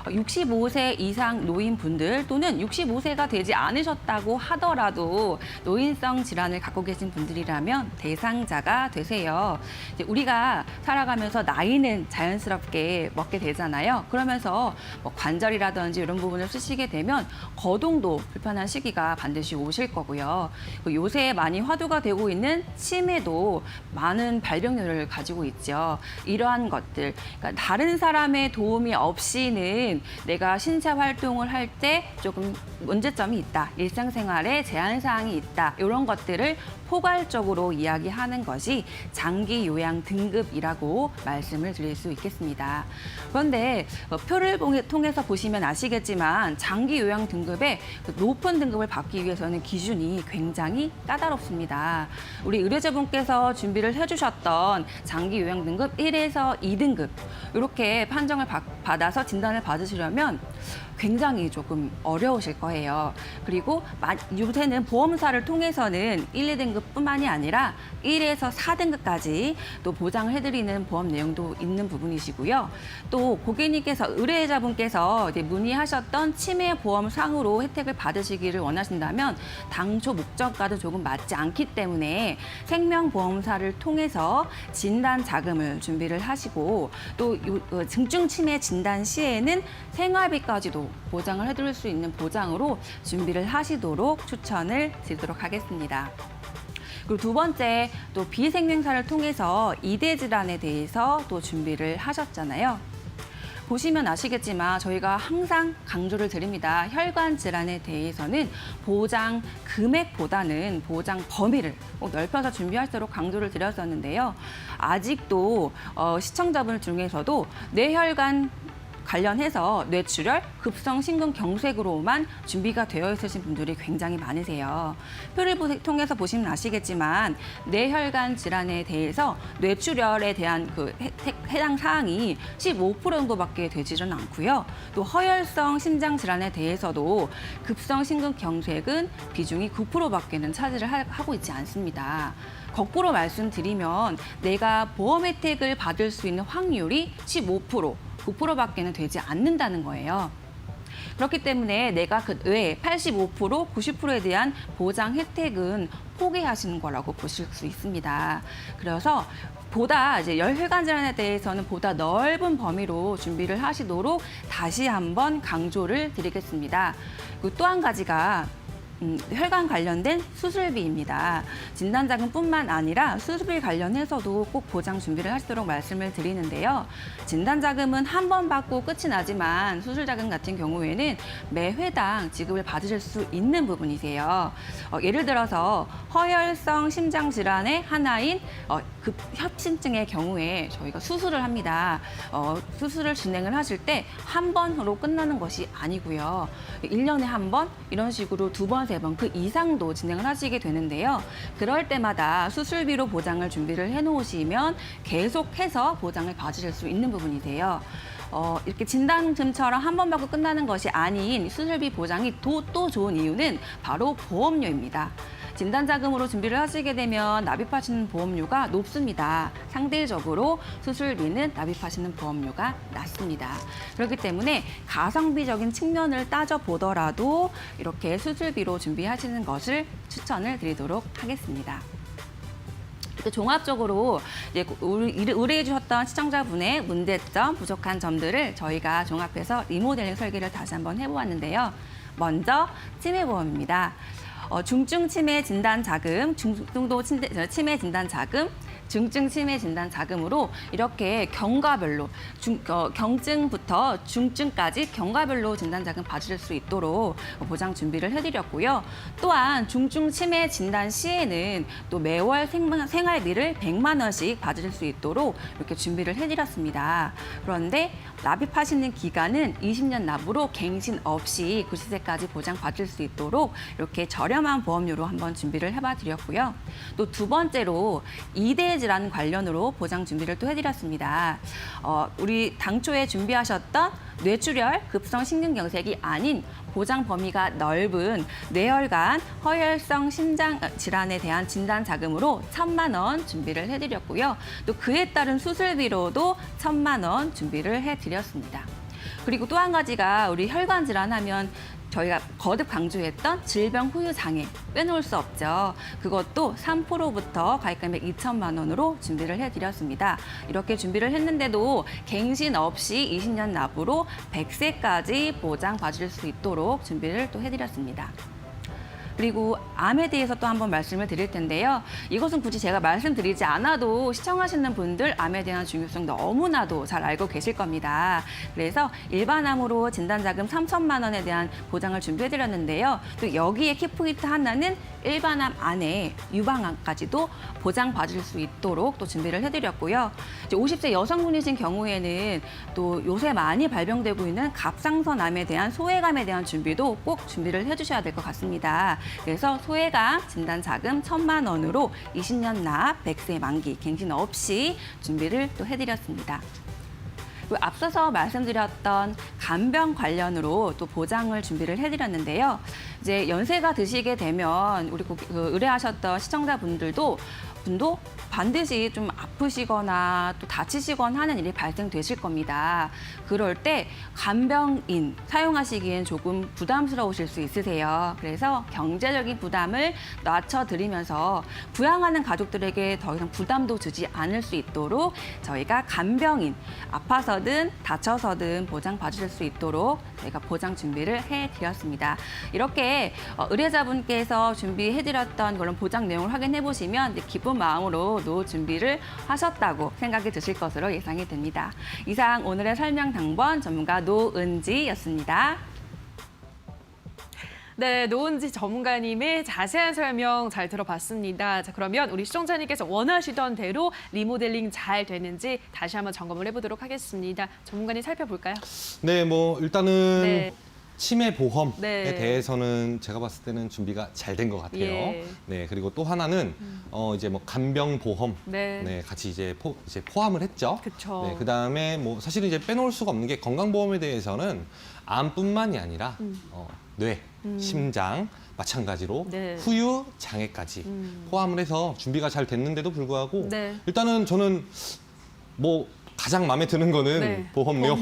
65세 이상 노인분들 또는 65세가 되지 않으셨다고 하더라도 노인성 질환을 갖고 계신 분들이라면 대상자가 되세요. 이제 우리가 살아가면서 나이는 자연스럽게 먹게 되잖아요. 그러면서 뭐 관절이라든지 이런 부분을 쓰시게 되면 거동도 불편한 시기가 반드시 오실 거고요. 요새 많이 화두가 되고 있는 치매도 많은 발병률을 가지고 있죠. 이러한 것들, 그러니까 다른 사람의 도움이 없이는 내가 신체 활동을 할 때 조금 문제점이 있다, 일상생활에 제한사항이 있다, 이런 것들을 포괄적으로 이야기하는 것이 장기 요양 등급이라고 말씀을 드릴 수 있겠습니다. 그런데 표를 통해서 보시면 아시겠지만 장기 요양 등급의 높은 등급을 받기 위해서는 기준이 굉장히 까다롭습니다. 우리 의뢰자분께서 준비를 해주셨던 장기 요양 등급 1에서 2등급 이렇게 판정을 받아서 진단을 받으시려면 굉장히 조금 어려우실 거예요. 그리고 요새는 보험사를 통해서는 1, 2등급뿐만이 아니라 1에서 4등급까지 또 보장을 해드리는 보험 내용도 있는 부분이시고요. 또 고객님께서 의뢰자분께서 이제 문의하셨던 치매 보험상으로 혜택을 받으시기를 원하신다면 당초 목적과도 조금 맞지 않기 때문에 생명보험사를 통해서 진단 자금을 준비를 하시고 또 중증 치매 진단 시에는 생활비까지도 보장을 해드릴 수 있는 보장으로 준비를 하시도록 추천을 드리도록 하겠습니다. 그리고 두 번째, 또 비생명사를 통해서 이대 질환에 대해서 또 준비를 하셨잖아요. 보시면 아시겠지만 저희가 항상 강조를 드립니다. 혈관 질환에 대해서는 보장 금액보다는 보장 범위를 꼭 넓혀서 준비할수록 강조를 드렸었는데요. 아직도 시청자분 중에서도 뇌혈관 관련해서 뇌출혈, 급성 심근경색으로만 준비가 되어 있으신 분들이 굉장히 많으세요. 표를 통해서 보시면 아시겠지만 뇌혈관 질환에 대해서 뇌출혈에 대한 해당 사항이 15% 정도밖에 되지는 않고요. 또 허혈성 심장 질환에 대해서도 급성 심근경색은 비중이 9%밖에는 차지를 하고 있지 않습니다. 거꾸로 말씀드리면 내가 보험 혜택을 받을 수 있는 확률이 15%, 9%밖에는 되지 않는다는 거예요. 그렇기 때문에 내가 그 외에 85%, 90%에 대한 보장 혜택은 포기하시는 거라고 보실 수 있습니다. 그래서 보다 이제 혈관 질환에 대해서는 보다 넓은 범위로 준비를 하시도록 다시 한번 강조를 드리겠습니다. 그리고 또 한 가지가 혈관 관련된 수술비입니다. 진단자금뿐만 아니라 수술비 관련해서도 꼭 보장 준비를 하시도록 말씀을 드리는데요. 진단자금은 한 번 받고 끝이 나지만 수술자금 같은 경우에는 매 회당 지급을 받으실 수 있는 부분이세요. 예를 들어서 허혈성 심장질환의 하나인 급협심증의 경우에 저희가 수술을 합니다. 수술을 진행을 하실 때 한 번으로 끝나는 것이 아니고요. 1년에 한 번 이런 식으로 2번, 3번 그 이상도 진행을 하시게 되는데요. 그럴 때마다 수술비로 보장을 준비를 해놓으시면 계속해서 보장을 받으실 수 있는 부분이세요. 이렇게 진단금처럼 한 번 받고 끝나는 것이 아닌 수술비 보장이 또 좋은 이유는 바로 보험료입니다. 진단자금으로 준비를 하시게 되면 납입하시는 보험료가 높습니다. 상대적으로 수술비는 납입하시는 보험료가 낮습니다. 그렇기 때문에 가성비적인 측면을 따져보더라도 이렇게 수술비로 준비하시는 것을 추천을 드리도록 하겠습니다. 종합적으로 이제 의뢰해 주셨던 시청자분의 문제점, 부족한 점들을 저희가 종합해서 리모델링 설계를 다시 한번 해보았는데요. 먼저 치매보험입니다. 중증 치매 진단 자금, 중등도 치매 진단 자금, 중증 치매 진단 자금으로 이렇게 경과별로 경증부터 중증까지 경과별로 진단 자금 받으실 수 있도록 보장 준비를 해드렸고요. 또한 중증 치매 진단 시에는 또 매월 생활비를 100만 원씩 받으실 수 있도록 이렇게 준비를 해드렸습니다. 그런데 납입하시는 기간은 20년 납으로 갱신 없이 90세까지 보장 받을 수 있도록 이렇게 저렴한 보험료로 한번 준비를 해봐 드렸고요. 또 두 번째로 2대 질환 관련으로 보장 준비를 또 해드렸습니다. 우리 당초에 준비하셨던 뇌출혈, 급성 심근경색이 아닌 보장 범위가 넓은 뇌혈관, 허혈성 심장 질환에 대한 진단 자금으로 1,000만 원 준비를 해드렸고요. 또 그에 따른 수술비로도 1,000만 원 준비를 해드렸습니다. 그리고 또 한 가지가 우리 혈관 질환 하면 저희가 거듭 강조했던 질병 후유 장애 빼놓을 수 없죠. 그것도 3%부터 가입금액 2천만 원으로 준비를 해드렸습니다. 이렇게 준비를 했는데도 갱신 없이 20년 납으로 100세까지 보장 받을 수 있도록 준비를 또 해드렸습니다. 그리고 암에 대해서 또 한번 말씀을 드릴 텐데요. 이것은 굳이 제가 말씀드리지 않아도 시청하시는 분들 암에 대한 중요성 너무나도 잘 알고 계실 겁니다. 그래서 일반암으로 진단자금 3천만 원에 대한 보장을 준비해드렸는데요. 또 여기에 키포인트 하나는 일반암 안에 유방암까지도 보장받을 수 있도록 또 준비를 해드렸고요. 이제 50세 여성분이신 경우에는 또 요새 많이 발병되고 있는 갑상선암에 대한 소외감에 대한 준비도 꼭 준비를 해주셔야 될 것 같습니다. 그래서 소외감 진단 자금 1,000만 원으로 20년 납 100세 만기 갱신 없이 준비를 또 해드렸습니다. 그리고 앞서서 말씀드렸던 간병 관련으로 또 보장을 준비를 해드렸는데요. 이제 연세가 드시게 되면 우리 의뢰하셨던 시청자분들도 반드시 좀 아프시거나 또 다치시거나 하는 일이 발생되실 겁니다. 그럴 때 간병인 사용하시기엔 조금 부담스러우실 수 있으세요. 그래서 경제적인 부담을 낮춰드리면서 부양하는 가족들에게 더 이상 부담도 주지 않을 수 있도록 저희가 간병인 아파서든 다쳐서든 보장 받으실 수 있도록 저희가 보장 준비를 해드렸습니다. 이렇게 의뢰자분께서 준비해드렸던 그런 보장 내용을 확인해 보시면 기쁜 마음으로 준비를 하셨다고 생각이 드실 것으로 예상이 됩니다. 이상 오늘의 설명 당번 전문가 노은지였습니다. 네, 노은지 전문가님의 자세한 설명 잘 들어봤습니다. 자, 그러면 우리 시청자님께서 원하시던 대로 리모델링 잘 되는지 다시 한번 점검을 해보도록 하겠습니다. 전문가님 살펴볼까요? 네, 뭐 일단은 네. 치매 보험에 네. 대해서는 제가 봤을 때는 준비가 잘 된 것 같아요. 예. 네, 그리고 또 하나는 이제 뭐 간병 보험 네. 같이 이제 포함을 했죠. 그쵸. 네, 그다음에 뭐 사실은 이제 빼놓을 수가 없는 게 건강보험에 대해서는 암뿐만이 아니라 뇌, 심장 마찬가지로 네. 후유 장애까지 포함을 해서 준비가 잘 됐는데도 불구하고 네. 일단은 저는 뭐 가장 마음에 드는 거는 네, 보험료.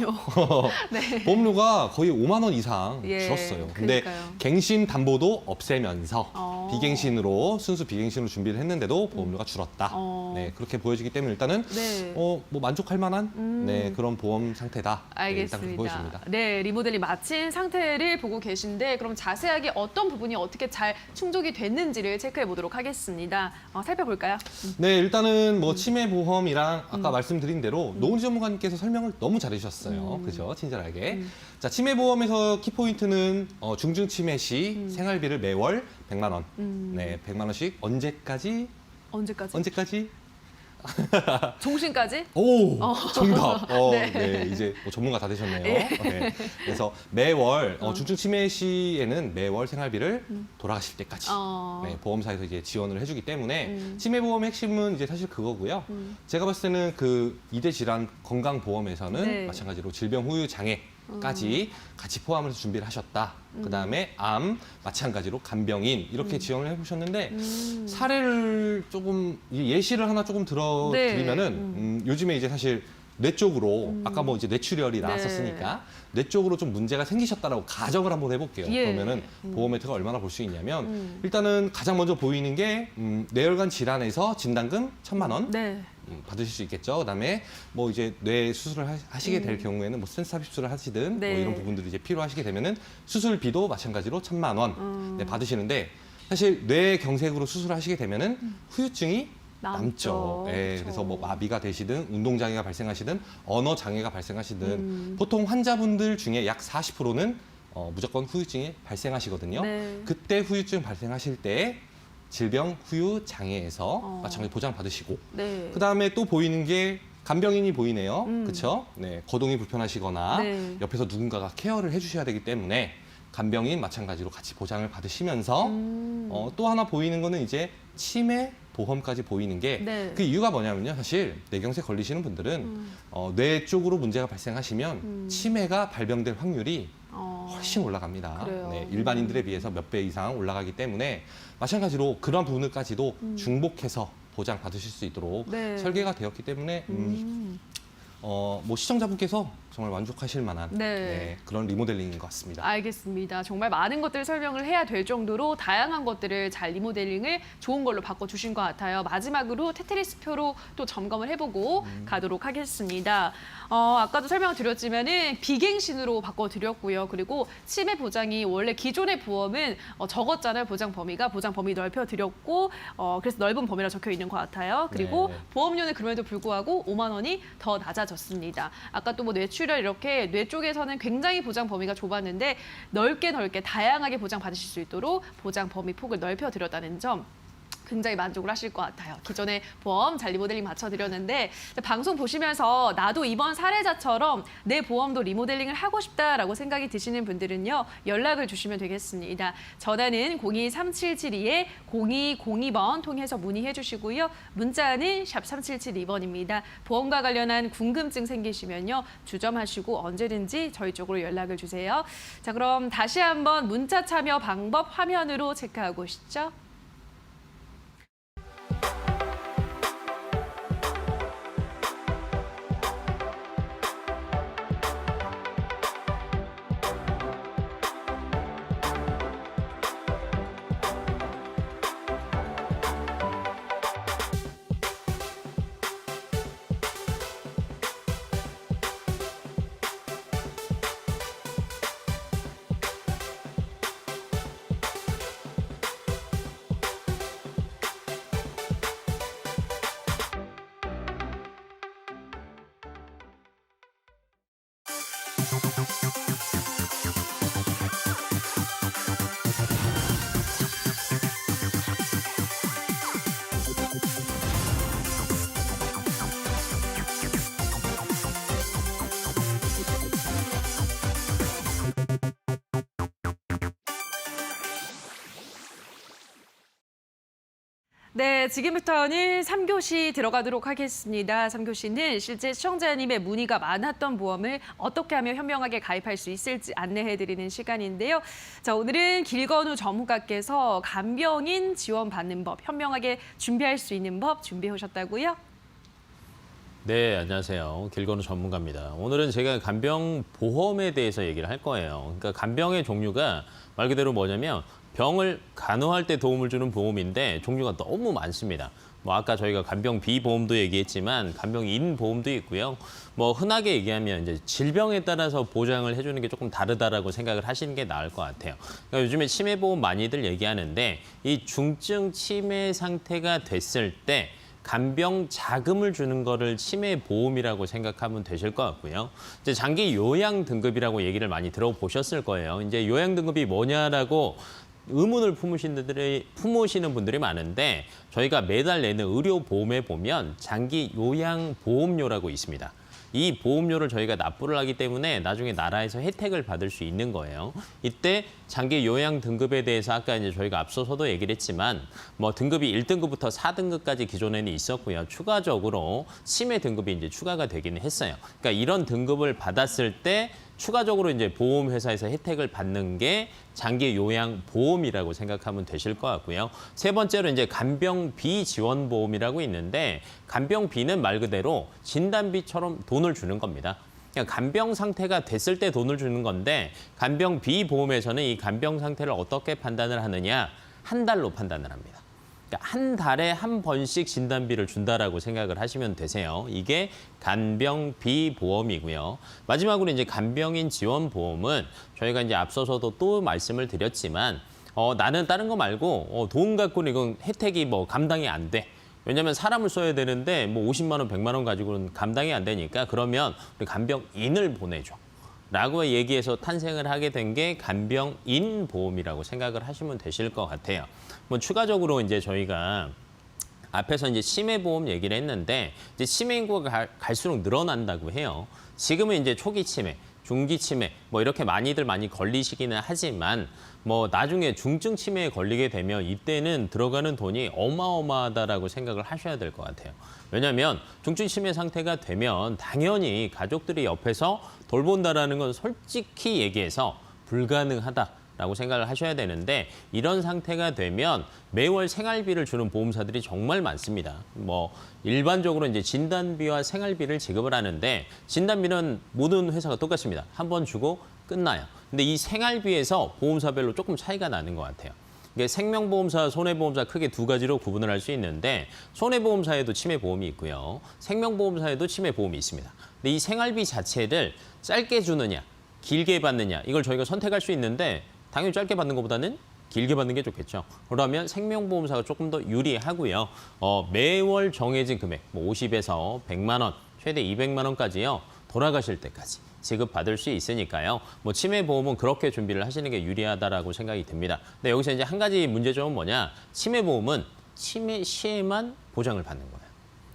네. 보험료가 거의 5만 원 이상 예, 줄었어요. 근데 그러니까요. 갱신 담보도 없애면서 비갱신으로 순수 비갱신으로 준비를 했는데도 보험료가 줄었다. 네, 그렇게 보여지기 때문에 일단은 네. 뭐 만족할 만한 네, 그런 보험 상태다. 네, 일단 그렇게 알겠습니다. 보여집니다. 네, 리모델링 마친 상태를 보고 계신데 그럼 자세하게 어떤 부분이 어떻게 잘 충족이 됐는지를 체크해 보도록 하겠습니다. 살펴볼까요? 네, 일단은 뭐 치매 보험이랑 아까 말씀드린 대로 노은지 전문가님께서 설명을 너무 잘해주셨어요. 그죠? 친절하게. 자, 치매 보험에서 키포인트는 중증 치매 시 생활비를 매월 100만 원. 네, 100만 원씩 언제까지? 언제까지? 종신까지? 오, 정답. 네. 네, 이제 뭐 전문가 다 되셨네요. 네. 그래서 매월 중증 치매 시에는 매월 생활비를 돌아가실 때까지 네, 보험사에서 이제 지원을 해주기 때문에 치매 보험의 핵심은 이제 사실 그거고요. 제가 봤을 때는 그 2대 질환 건강보험에서는 네. 마찬가지로 질병 후유 장애까지 같이 포함해서 준비를 하셨다. 그다음에 암 마찬가지로 간병인 이렇게 지원을 해보셨는데 사례를 조금 예시를 하나 조금 들어드리면은 요즘에 이제 사실 뇌 쪽으로 아까 뭐 이제 뇌출혈이 나왔었으니까 뇌 쪽으로 좀 문제가 생기셨다라고 가정을 한번 해볼게요. 예. 그러면은 보험 혜택을 얼마나 볼 수 있냐면 일단은 가장 먼저 보이는 게 뇌혈관 질환에서 진단금 1,000만 원. 네. 받으실 수 있겠죠. 그다음에 뭐 이제 뇌 수술을 하시게 될 경우에는 뭐 스텐트 삽입술을 하시든 네. 뭐 이런 부분들이 이제 필요하시게 되면은 수술비도 마찬가지로 1,000만 원 네, 받으시는데 사실 뇌 경색으로 수술을 하시게 되면은 후유증이 남죠. 예, 그렇죠. 그래서 뭐 마비가 되시든 운동 장애가 발생하시든 언어 장애가 발생하시든 보통 환자분들 중에 약 40%는 무조건 후유증이 발생하시거든요. 네. 그때 후유증 발생하실 때 질병 후유 장애에서 마찬가지 보장 받으시고 네. 그다음에 또 보이는 게 간병인이 보이네요. 그렇죠? 네, 거동이 불편하시거나 네. 옆에서 누군가가 케어를 해주셔야 되기 때문에 간병인 마찬가지로 같이 보장을 받으시면서 또 하나 보이는 거는 이제 치매 보험까지 보이는 게 네. 그 이유가 뭐냐면요. 사실 뇌경색 걸리시는 분들은 뇌 쪽으로 문제가 발생하시면 치매가 발병될 확률이 훨씬 올라갑니다. 그래요. 네, 일반인들에 비해서 몇 배 이상 올라가기 때문에 마찬가지로 그런 부분까지도 중복해서 보장 받으실 수 있도록 네. 설계가 되었기 때문에 뭐 시청자분께서 정말 만족하실 만한 네. 네, 그런 리모델링인 것 같습니다. 알겠습니다. 정말 많은 것들을 설명을 해야 될 정도로 다양한 것들을 잘 리모델링을 좋은 걸로 바꿔주신 것 같아요. 마지막으로 테트리스표로 또 점검을 해보고 가도록 하겠습니다. 아까도 설명을 드렸지만은 비갱신으로 바꿔드렸고요. 그리고 치매 보장이 원래 기존의 보험은 적었잖아요. 보장 범위가. 보장 범위 넓혀드렸고 그래서 넓은 범위라 적혀 있는 것 같아요. 그리고 네. 보험료는 그럼에도 불구하고 5만 원이 더 낮아졌습니다. 아까 또 뭐 뇌출혈 이렇게 뇌 쪽에서는 굉장히 보장 범위가 좁았는데 넓게 다양하게 보장 받으실 수 있도록 보장 범위 폭을 넓혀드렸다는 점 굉장히 만족을 하실 것 같아요. 기존의 보험 잘 리모델링 맞춰드렸는데 방송 보시면서 나도 이번 사례자처럼 내 보험도 리모델링을 하고 싶다라고 생각이 드시는 분들은요. 연락을 주시면 되겠습니다. 전화는 02-3772-0202번 통해서 문의해 주시고요. 문자는 샵 3772번입니다. 보험과 관련한 궁금증 생기시면요. 주점하시고 언제든지 저희 쪽으로 연락을 주세요. 자, 그럼 다시 한번 문자 참여 방법 화면으로 체크하고 오시죠. 네, 지금부터는 3교시 들어가도록 하겠습니다. 3교시는 실제 시청자님의 문의가 많았던 보험을 어떻게 하면 현명하게 가입할 수 있을지 안내해드리는 시간인데요. 자, 오늘은 길건우 전문가께서 간병인 지원받는 법, 현명하게 준비할 수 있는 법 준비해 오셨다고요? 네, 안녕하세요. 길건우 전문가입니다. 오늘은 제가 간병 보험에 대해서 얘기를 할 거예요. 그러니까 간병의 종류가 말 그대로 뭐냐면 병을 간호할 때 도움을 주는 보험인데 종류가 너무 많습니다. 뭐 아까 저희가 간병 비보험도 얘기했지만 간병 인 보험도 있고요. 뭐 흔하게 얘기하면 이제 질병에 따라서 보장을 해주는 게 조금 다르다라고 생각을 하시는 게 나을 것 같아요. 그러니까 요즘에 치매 보험 많이들 얘기하는데 이 중증 치매 상태가 됐을 때 간병 자금을 주는 거를 치매 보험이라고 생각하면 되실 것 같고요. 이제 장기 요양 등급이라고 얘기를 많이 들어보셨을 거예요. 이제 요양 등급이 뭐냐라고 의문을 품으시는 분들이 많은데 저희가 매달 내는 의료 보험에 보면 장기 요양 보험료라고 있습니다. 이 보험료를 저희가 납부를 하기 때문에 나중에 나라에서 혜택을 받을 수 있는 거예요. 이때 장기 요양 등급에 대해서 아까 이제 저희가 앞서서도 얘기를 했지만 뭐 등급이 1등급부터 4등급까지 기존에는 있었고요. 추가적으로 치매 등급이 이제 추가가 되기는 했어요. 그러니까 이런 등급을 받았을 때 추가적으로 이제 보험회사에서 혜택을 받는 게 장기 요양 보험이라고 생각하면 되실 것 같고요. 세 번째로 이제 간병비 지원 보험이라고 있는데 간병비는 말 그대로 진단비처럼 돈을 주는 겁니다. 그냥 간병 상태가 됐을 때 돈을 주는 건데 간병비 보험에서는 이 간병 상태를 어떻게 판단을 하느냐 한 달로 판단을 합니다. 그러니까 한 달에 한 번씩 진단비를 준다라고 생각을 하시면 되세요. 이게 간병비 보험이고요. 마지막으로 이제 간병인 지원 보험은 저희가 이제 앞서서도 또 말씀을 드렸지만 나는 다른 거 말고 돈 갖고는 이건 혜택이 뭐 감당이 안 돼. 왜냐하면 사람을 써야 되는데 뭐 50만 원, 100만 원 가지고는 감당이 안 되니까 그러면 우리 간병인을 보내줘. 라고 얘기해서 탄생을 하게 된 게 간병인 보험이라고 생각을 하시면 되실 것 같아요. 뭐 추가적으로 이제 저희가 앞에서 이제 치매 보험 얘기를 했는데 이제 치매 인구가 갈수록 늘어난다고 해요. 지금은 이제 초기 치매, 중기 치매 뭐 이렇게 많이 걸리시기는 하지만 뭐 나중에 중증 치매에 걸리게 되면 이때는 들어가는 돈이 어마어마하다라고 생각을 하셔야 될 것 같아요. 왜냐하면 중증 치매 상태가 되면 당연히 가족들이 옆에서 돌본다라는 건 솔직히 얘기해서 불가능하다라고 생각을 하셔야 되는데 이런 상태가 되면 매월 생활비를 주는 보험사들이 정말 많습니다. 뭐 일반적으로 이제 진단비와 생활비를 지급을 하는데 진단비는 모든 회사가 똑같습니다. 한 번 주고 끝나요. 근데 이 생활비에서 보험사별로 조금 차이가 나는 것 같아요. 이게 생명보험사, 손해보험사 크게 두 가지로 구분을 할 수 있는데 손해보험사에도 치매보험이 있고요. 생명보험사에도 치매보험이 있습니다. 근데 이 생활비 자체를 짧게 주느냐, 길게 받느냐 이걸 저희가 선택할 수 있는데 당연히 짧게 받는 것보다는 길게 받는 게 좋겠죠. 그러면 생명보험사가 조금 더 유리하고요. 매월 정해진 금액, 뭐 50에서 100만 원, 최대 200만 원까지요. 돌아가실 때까지 지급받을 수 있으니까요. 뭐 치매보험은 그렇게 준비를 하시는 게 유리하다라고 생각이 듭니다. 근데 여기서 이제 한 가지 문제점은 뭐냐? 치매보험은 치매 시에만 보장을 받는 거예요.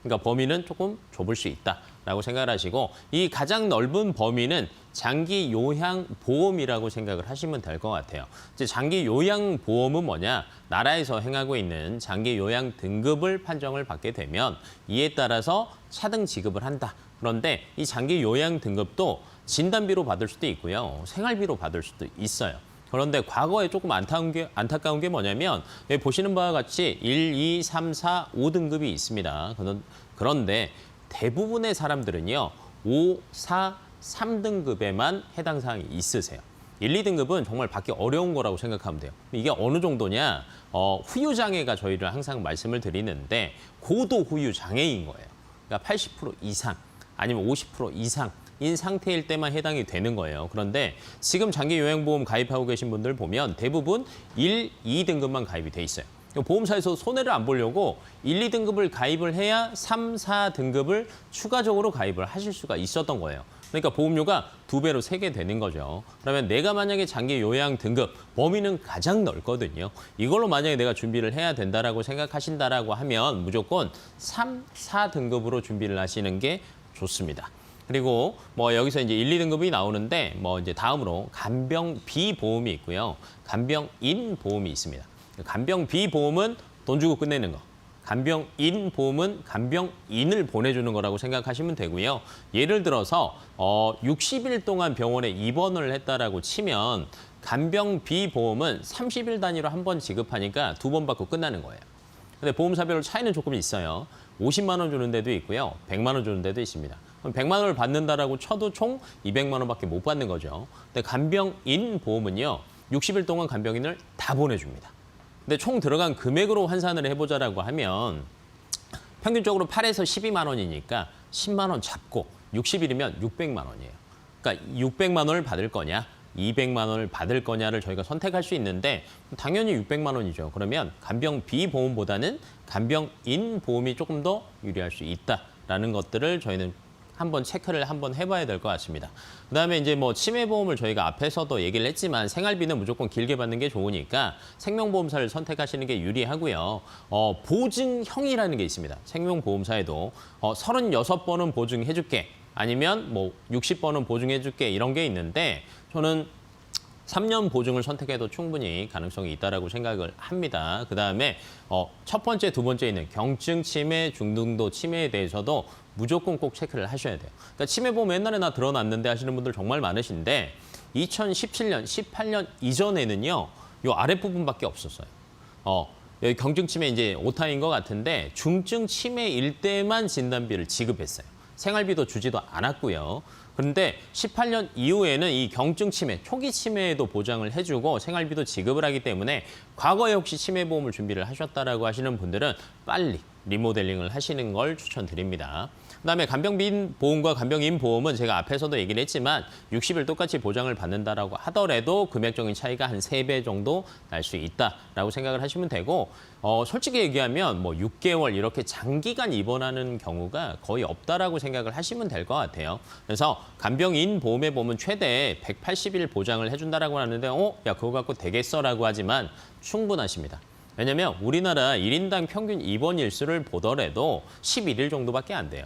그러니까 범위는 조금 좁을 수 있다라고 생각을 하시고 이 가장 넓은 범위는 장기 요양 보험이라고 생각을 하시면 될 것 같아요. 이제 장기 요양 보험은 뭐냐? 나라에서 행하고 있는 장기 요양 등급을 판정을 받게 되면 이에 따라서 차등 지급을 한다. 그런데 이 장기 요양 등급도 진단비로 받을 수도 있고요. 생활비로 받을 수도 있어요. 그런데 과거에 조금 안타까운 게 뭐냐면 여기 보시는 바와 같이 1, 2, 3, 4, 5등급이 있습니다. 그런데 대부분의 사람들은요. 5, 4, 3등급에만 해당 사항이 있으세요. 1, 2등급은 정말 받기 어려운 거라고 생각하면 돼요. 이게 어느 정도냐? 후유장애가 저희를 항상 말씀을 드리는데 고도 후유장애인 거예요. 그러니까 80% 이상 아니면 50% 이상인 상태일 때만 해당이 되는 거예요. 그런데 지금 장기 요양보험 가입하고 계신 분들 보면 대부분 1, 2등급만 가입이 돼 있어요. 보험사에서 손해를 안 보려고 1, 2등급을 가입을 해야 3, 4등급을 추가적으로 가입을 하실 수가 있었던 거예요. 그러니까 보험료가 2배로 3배 되는 거죠. 그러면 내가 만약에 장기 요양 등급, 범위는 가장 넓거든요. 이걸로 만약에 내가 준비를 해야 된다라고 생각하신다라고 하면 무조건 3, 4등급으로 준비를 하시는 게 좋습니다. 그리고 뭐 여기서 이제 1, 2등급이 나오는데 뭐 이제 다음으로 간병비 보험이 있고요. 간병인 보험이 있습니다. 간병비 보험은 돈 주고 끝내는 거. 간병인 보험은 간병인을 보내주는 거라고 생각하시면 되고요. 예를 들어서 60일 동안 병원에 입원을 했다라고 치면 간병비 보험은 30일 단위로 한 번 지급하니까 2번 받고 끝나는 거예요. 근데 보험사별로 차이는 조금 있어요. 50만 원 주는 데도 있고요. 100만 원 주는 데도 있습니다. 그럼 100만 원을 받는다라고 쳐도 총 200만 원밖에 못 받는 거죠. 근데 간병인 보험은요. 60일 동안 간병인을 다 보내줍니다. 근데 총 들어간 금액으로 환산을 해보자라고 하면 평균적으로 8에서 12만 원이니까 10만 원 잡고 60일이면 600만 원이에요. 그러니까 600만 원을 받을 거냐, 200만 원을 받을 거냐를 저희가 선택할 수 있는데 당연히 600만 원이죠. 그러면 간병비 보험보다는 간병인 보험이 조금 더 유리할 수 있다라는 것들을 저희는 한번 체크를 한번 해봐야 될 것 같습니다. 그다음에 이제 뭐 치매보험을 저희가 앞에서도 얘기를 했지만 생활비는 무조건 길게 받는 게 좋으니까 생명보험사를 선택하시는 게 유리하고요. 보증형이라는 게 있습니다. 생명보험사에도 36번은 보증해줄게. 아니면 뭐 60번은 보증해줄게 이런 게 있는데 저는 3년 보증을 선택해도 충분히 가능성이 있다라고 생각을 합니다. 그다음에 첫 번째, 두 번째 있는 경증 치매, 중등도 치매에 대해서도 무조건 꼭 체크를 하셔야 돼요. 그러니까 치매보험 옛날에 나 들어놨는데 하시는 분들 정말 많으신데 2017년, 18년 이전에는요. 요 아랫부분밖에 없었어요. 여기 경증 치매 이제 오타인 것 같은데 중증 치매일 때만 진단비를 지급했어요. 생활비도 주지도 않았고요. 그런데 18년 이후에는 이 경증 치매, 초기 치매에도 보장을 해주고 생활비도 지급을 하기 때문에 과거에 혹시 치매보험을 준비를 하셨다라고 하시는 분들은 빨리 리모델링을 하시는 걸 추천드립니다. 그다음에 간병비 보험과 간병인 보험은 제가 앞에서도 얘기를 했지만 60일 똑같이 보장을 받는다라고 하더라도 금액적인 차이가 한 3배 정도 날 수 있다라고 생각을 하시면 되고 솔직히 얘기하면 뭐 6개월 이렇게 장기간 입원하는 경우가 거의 없다라고 생각을 하시면 될 것 같아요. 그래서 간병인 보험에 보면 최대 180일 보장을 해준다라고 하는데 야 그거 갖고 되겠어라고 하지만 충분하십니다. 왜냐하면 우리나라 1인당 평균 입원 일수를 보더라도 11일 정도밖에 안 돼요.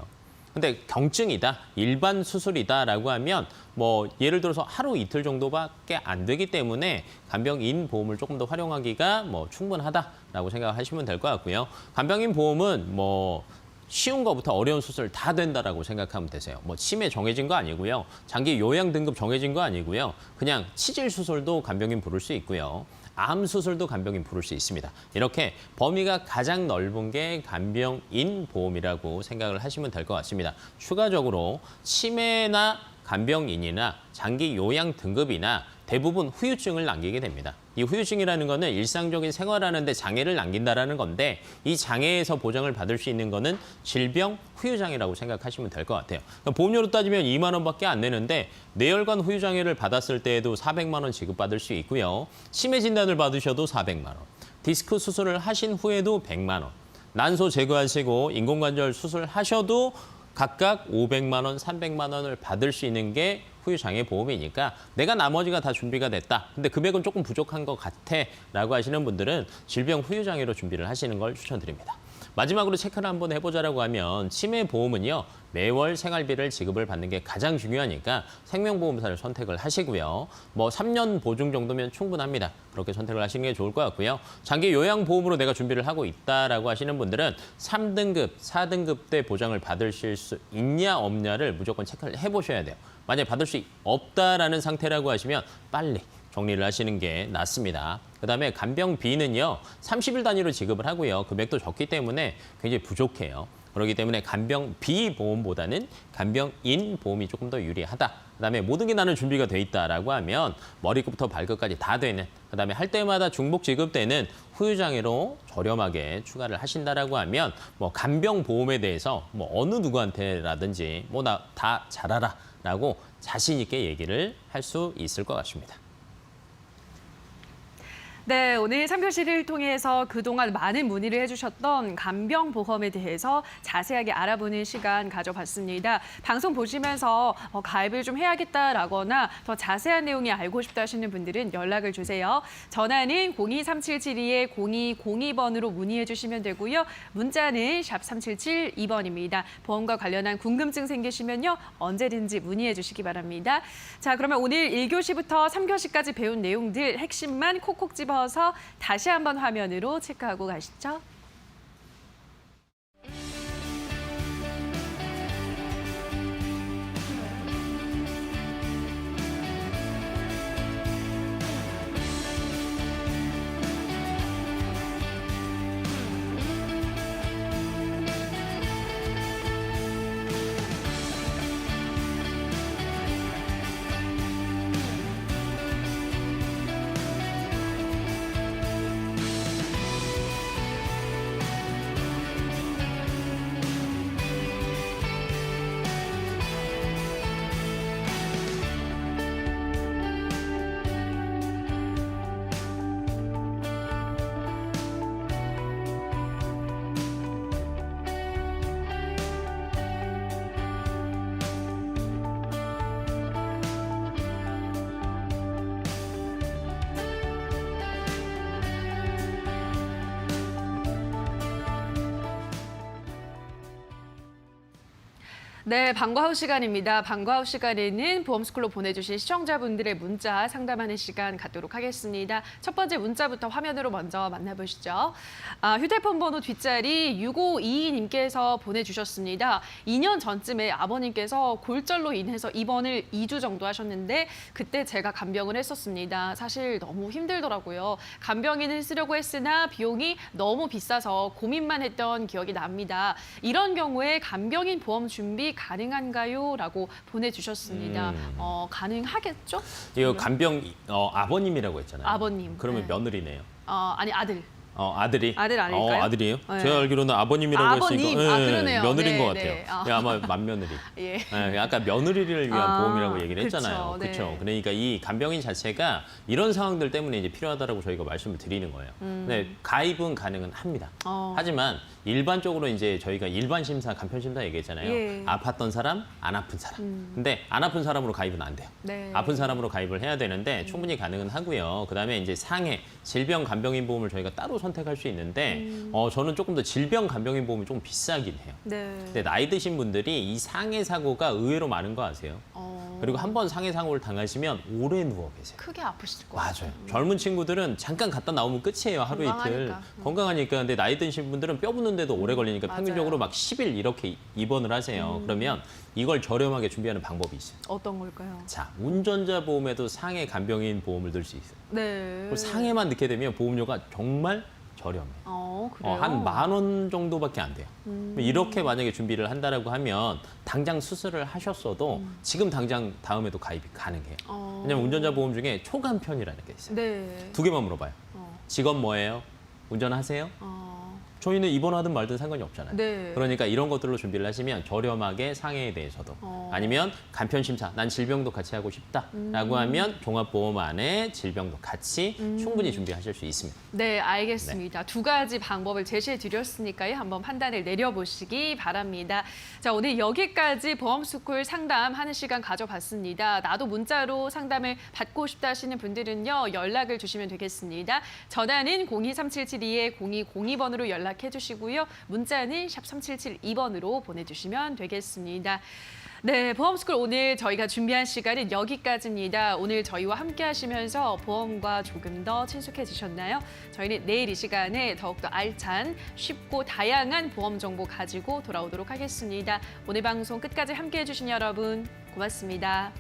근데 경증이다, 일반 수술이다라고 하면 뭐 예를 들어서 하루 이틀 정도밖에 안 되기 때문에 간병인 보험을 조금 더 활용하기가 뭐 충분하다라고 생각하시면 될 것 같고요. 간병인 보험은 뭐 쉬운 거부터 어려운 수술 다 된다라고 생각하면 되세요. 뭐 치매 정해진 거 아니고요. 장기 요양 등급 정해진 거 아니고요. 그냥 치질 수술도 간병인 부를 수 있고요. 암 수술도 간병인 부를 수 있습니다. 이렇게 범위가 가장 넓은 게 간병인 보험이라고 생각을 하시면 될 것 같습니다. 추가적으로 치매나 간병인이나 장기 요양 등급이나 대부분 후유증을 남기게 됩니다. 이 후유증이라는 거는 일상적인 생활하는데 장애를 남긴다라는 건데 이 장애에서 보장을 받을 수 있는 거는 질병 후유장애라고 생각하시면 될 것 같아요. 그러니까 보험료로 따지면 2만 원밖에 안 내는데 뇌혈관 후유장애를 받았을 때에도 400만 원 지급받을 수 있고요. 치매 진단을 받으셔도 400만 원. 디스크 수술을 하신 후에도 100만 원. 난소 제거하시고 인공관절 수술하셔도 각각 500만 원, 300만 원을 받을 수 있는 게 후유장애 보험이니까 내가 나머지가 다 준비가 됐다. 근데 금액은 조금 부족한 것 같아 라고 하시는 분들은 질병 후유장애로 준비를 하시는 걸 추천드립니다. 마지막으로 체크를 한번 해보자라고 하면 치매 보험은요. 매월 생활비를 지급을 받는 게 가장 중요하니까 생명보험사를 선택을 하시고요. 뭐 3년 보증 정도면 충분합니다. 그렇게 선택을 하시는 게 좋을 것 같고요. 장기 요양보험으로 내가 준비를 하고 있다라고 하시는 분들은 3등급, 4등급 때 보장을 받으실 수 있냐 없냐를 무조건 체크를 해보셔야 돼요. 만약에 받을 수 없다라는 상태라고 하시면 빨리 정리를 하시는 게 낫습니다. 그다음에 간병비는요. 30일 단위로 지급을 하고요. 금액도 적기 때문에 굉장히 부족해요. 그렇기 때문에 간병비 보험보다는 간병인 보험이 조금 더 유리하다. 그다음에 모든 게 나는 준비가 돼 있다라고 하면 머리끝부터 발끝까지 다 되는. 그다음에 할 때마다 중복 지급되는 후유장애로 저렴하게 추가를 하신다라고 하면 뭐 간병 보험에 대해서 뭐 어느 누구한테라든지 뭐 나 다 잘 알아라고 자신 있게 얘기를 할 수 있을 것 같습니다. 네, 오늘 3교시를 통해서 그동안 많은 문의를 해주셨던 간병보험에 대해서 자세하게 알아보는 시간 가져봤습니다. 방송 보시면서 가입을 좀 해야겠다라거나 더 자세한 내용이 알고 싶다 하시는 분들은 연락을 주세요. 전화는 02-3772-0202번으로 문의해 주시면 되고요. 문자는 샵3772번입니다. 보험과 관련한 궁금증 생기시면요. 언제든지 문의해 주시기 바랍니다. 자, 그러면 오늘 1교시부터 3교시까지 배운 내용들 핵심만 콕콕 집어서 다시 한번 화면으로 체크하고 가시죠. 네, 방과후 시간입니다. 방과후 시간에는 보험스쿨로 보내주신 시청자분들의 문자 상담하는 시간 갖도록 하겠습니다. 첫 번째 문자부터 화면으로 먼저 만나보시죠. 휴대폰 번호 뒷자리 6522님께서 보내주셨습니다. 2년 전쯤에 아버님께서 골절로 인해서 입원을 2주 정도 하셨는데 그때 제가 간병을 했었습니다. 사실 너무 힘들더라고요. 간병인을 쓰려고 했으나 비용이 너무 비싸서 고민만 했던 기억이 납니다. 이런 경우에 간병인 보험 준비 가능한가요? 라고 보내주셨습니다. 가능하겠죠? 이거 간병 아버님이라고 했잖아요. 아버님. 그러면 네. 며느리네요. 아니 아들. 아들이? 아들 아닐까요? 아들이에요? 네. 제가 알기로는 아버님이라고 아버님. 했으니까 그러네요. 며느리인 네, 것 같아요. 네. 예, 아마 맏며느리. 예. 예, 아까 며느리를 위한 보험이라고 얘기를 그쵸, 했잖아요. 네. 그렇죠. 그러니까 이 간병인 자체가 이런 상황들 때문에 이제 필요하다라고 저희가 말씀을 드리는 거예요. 근데 가입은 가능은 합니다. 하지만 일반적으로 이제 저희가 일반 심사, 간편 심사 얘기했잖아요. 예. 아팠던 사람, 안 아픈 사람. 근데 안 아픈 사람으로 가입은 안 돼요. 네. 아픈 사람으로 가입을 해야 되는데 충분히 가능은 하고요. 그다음에 이제 상해 질병 간병인 보험을 저희가 따로 선택할 수 있는데 저는 조금 더 질병 간병인 보험이 좀 비싸긴 해요. 네. 근데 나이 드신 분들이 이 상해 사고가 의외로 많은 거 아세요? 그리고 한 번 상해 사고를 당하시면 오래 누워 계세요. 크게 아프실 것 같아요. 맞아요. 젊은 친구들은 잠깐 갔다 나오면 끝이에요. 하루 이틀. 건강하니까. 건강하니까. 근데 나이 드신 분들은 뼈 붙는데도 오래 걸리니까 맞아요. 평균적으로 막 10일 이렇게 입원을 하세요. 그러면 이걸 저렴하게 준비하는 방법이 있어요. 어떤 걸까요? 자, 운전자 보험에도 상해 간병인 보험을 들 수 있어요. 네. 그리고 상해만 넣게 되면 보험료가 정말 저렴해요. 그래요? 한 10,000원 정도밖에 안 돼요. 이렇게 만약에 준비를 한다라고 하면 당장 수술을 하셨어도 지금 당장 다음에도 가입이 가능해요. 왜냐면 운전자 보험 중에 초간편이라는 게 있어요. 네. 두 개만 물어봐요. 어. 직업 뭐예요? 운전하세요? 저희는 입원하든 말든 상관이 없잖아요. 네. 그러니까 이런 것들로 준비를 하시면 저렴하게 상해에 대해서도 아니면 간편 심사, 난 질병도 같이 하고 싶다라고 하면 종합보험 안에 질병도 같이 충분히 준비하실 수 있습니다. 네, 알겠습니다. 두 가지 방법을 제시해 드렸으니까요. 한번 판단을 내려보시기 바랍니다. 자, 오늘 여기까지 보험스쿨 상담하는 시간 가져봤습니다. 나도 문자로 상담을 받고 싶다 하시는 분들은요. 연락을 주시면 되겠습니다. 전화는 023772-0202번으로 연락해 주시고요. 문자는 샵 3772번으로 보내주시면 되겠습니다. 네, 보험스쿨 오늘 저희가 준비한 시간은 여기까지입니다. 오늘 저희와 함께 하시면서 보험과 조금 더 친숙해지셨나요? 저희는 내일 이 시간에 더욱더 알찬, 쉽고 다양한 보험 정보 가지고 돌아오도록 하겠습니다. 오늘 방송 끝까지 함께 해주신 여러분 고맙습니다.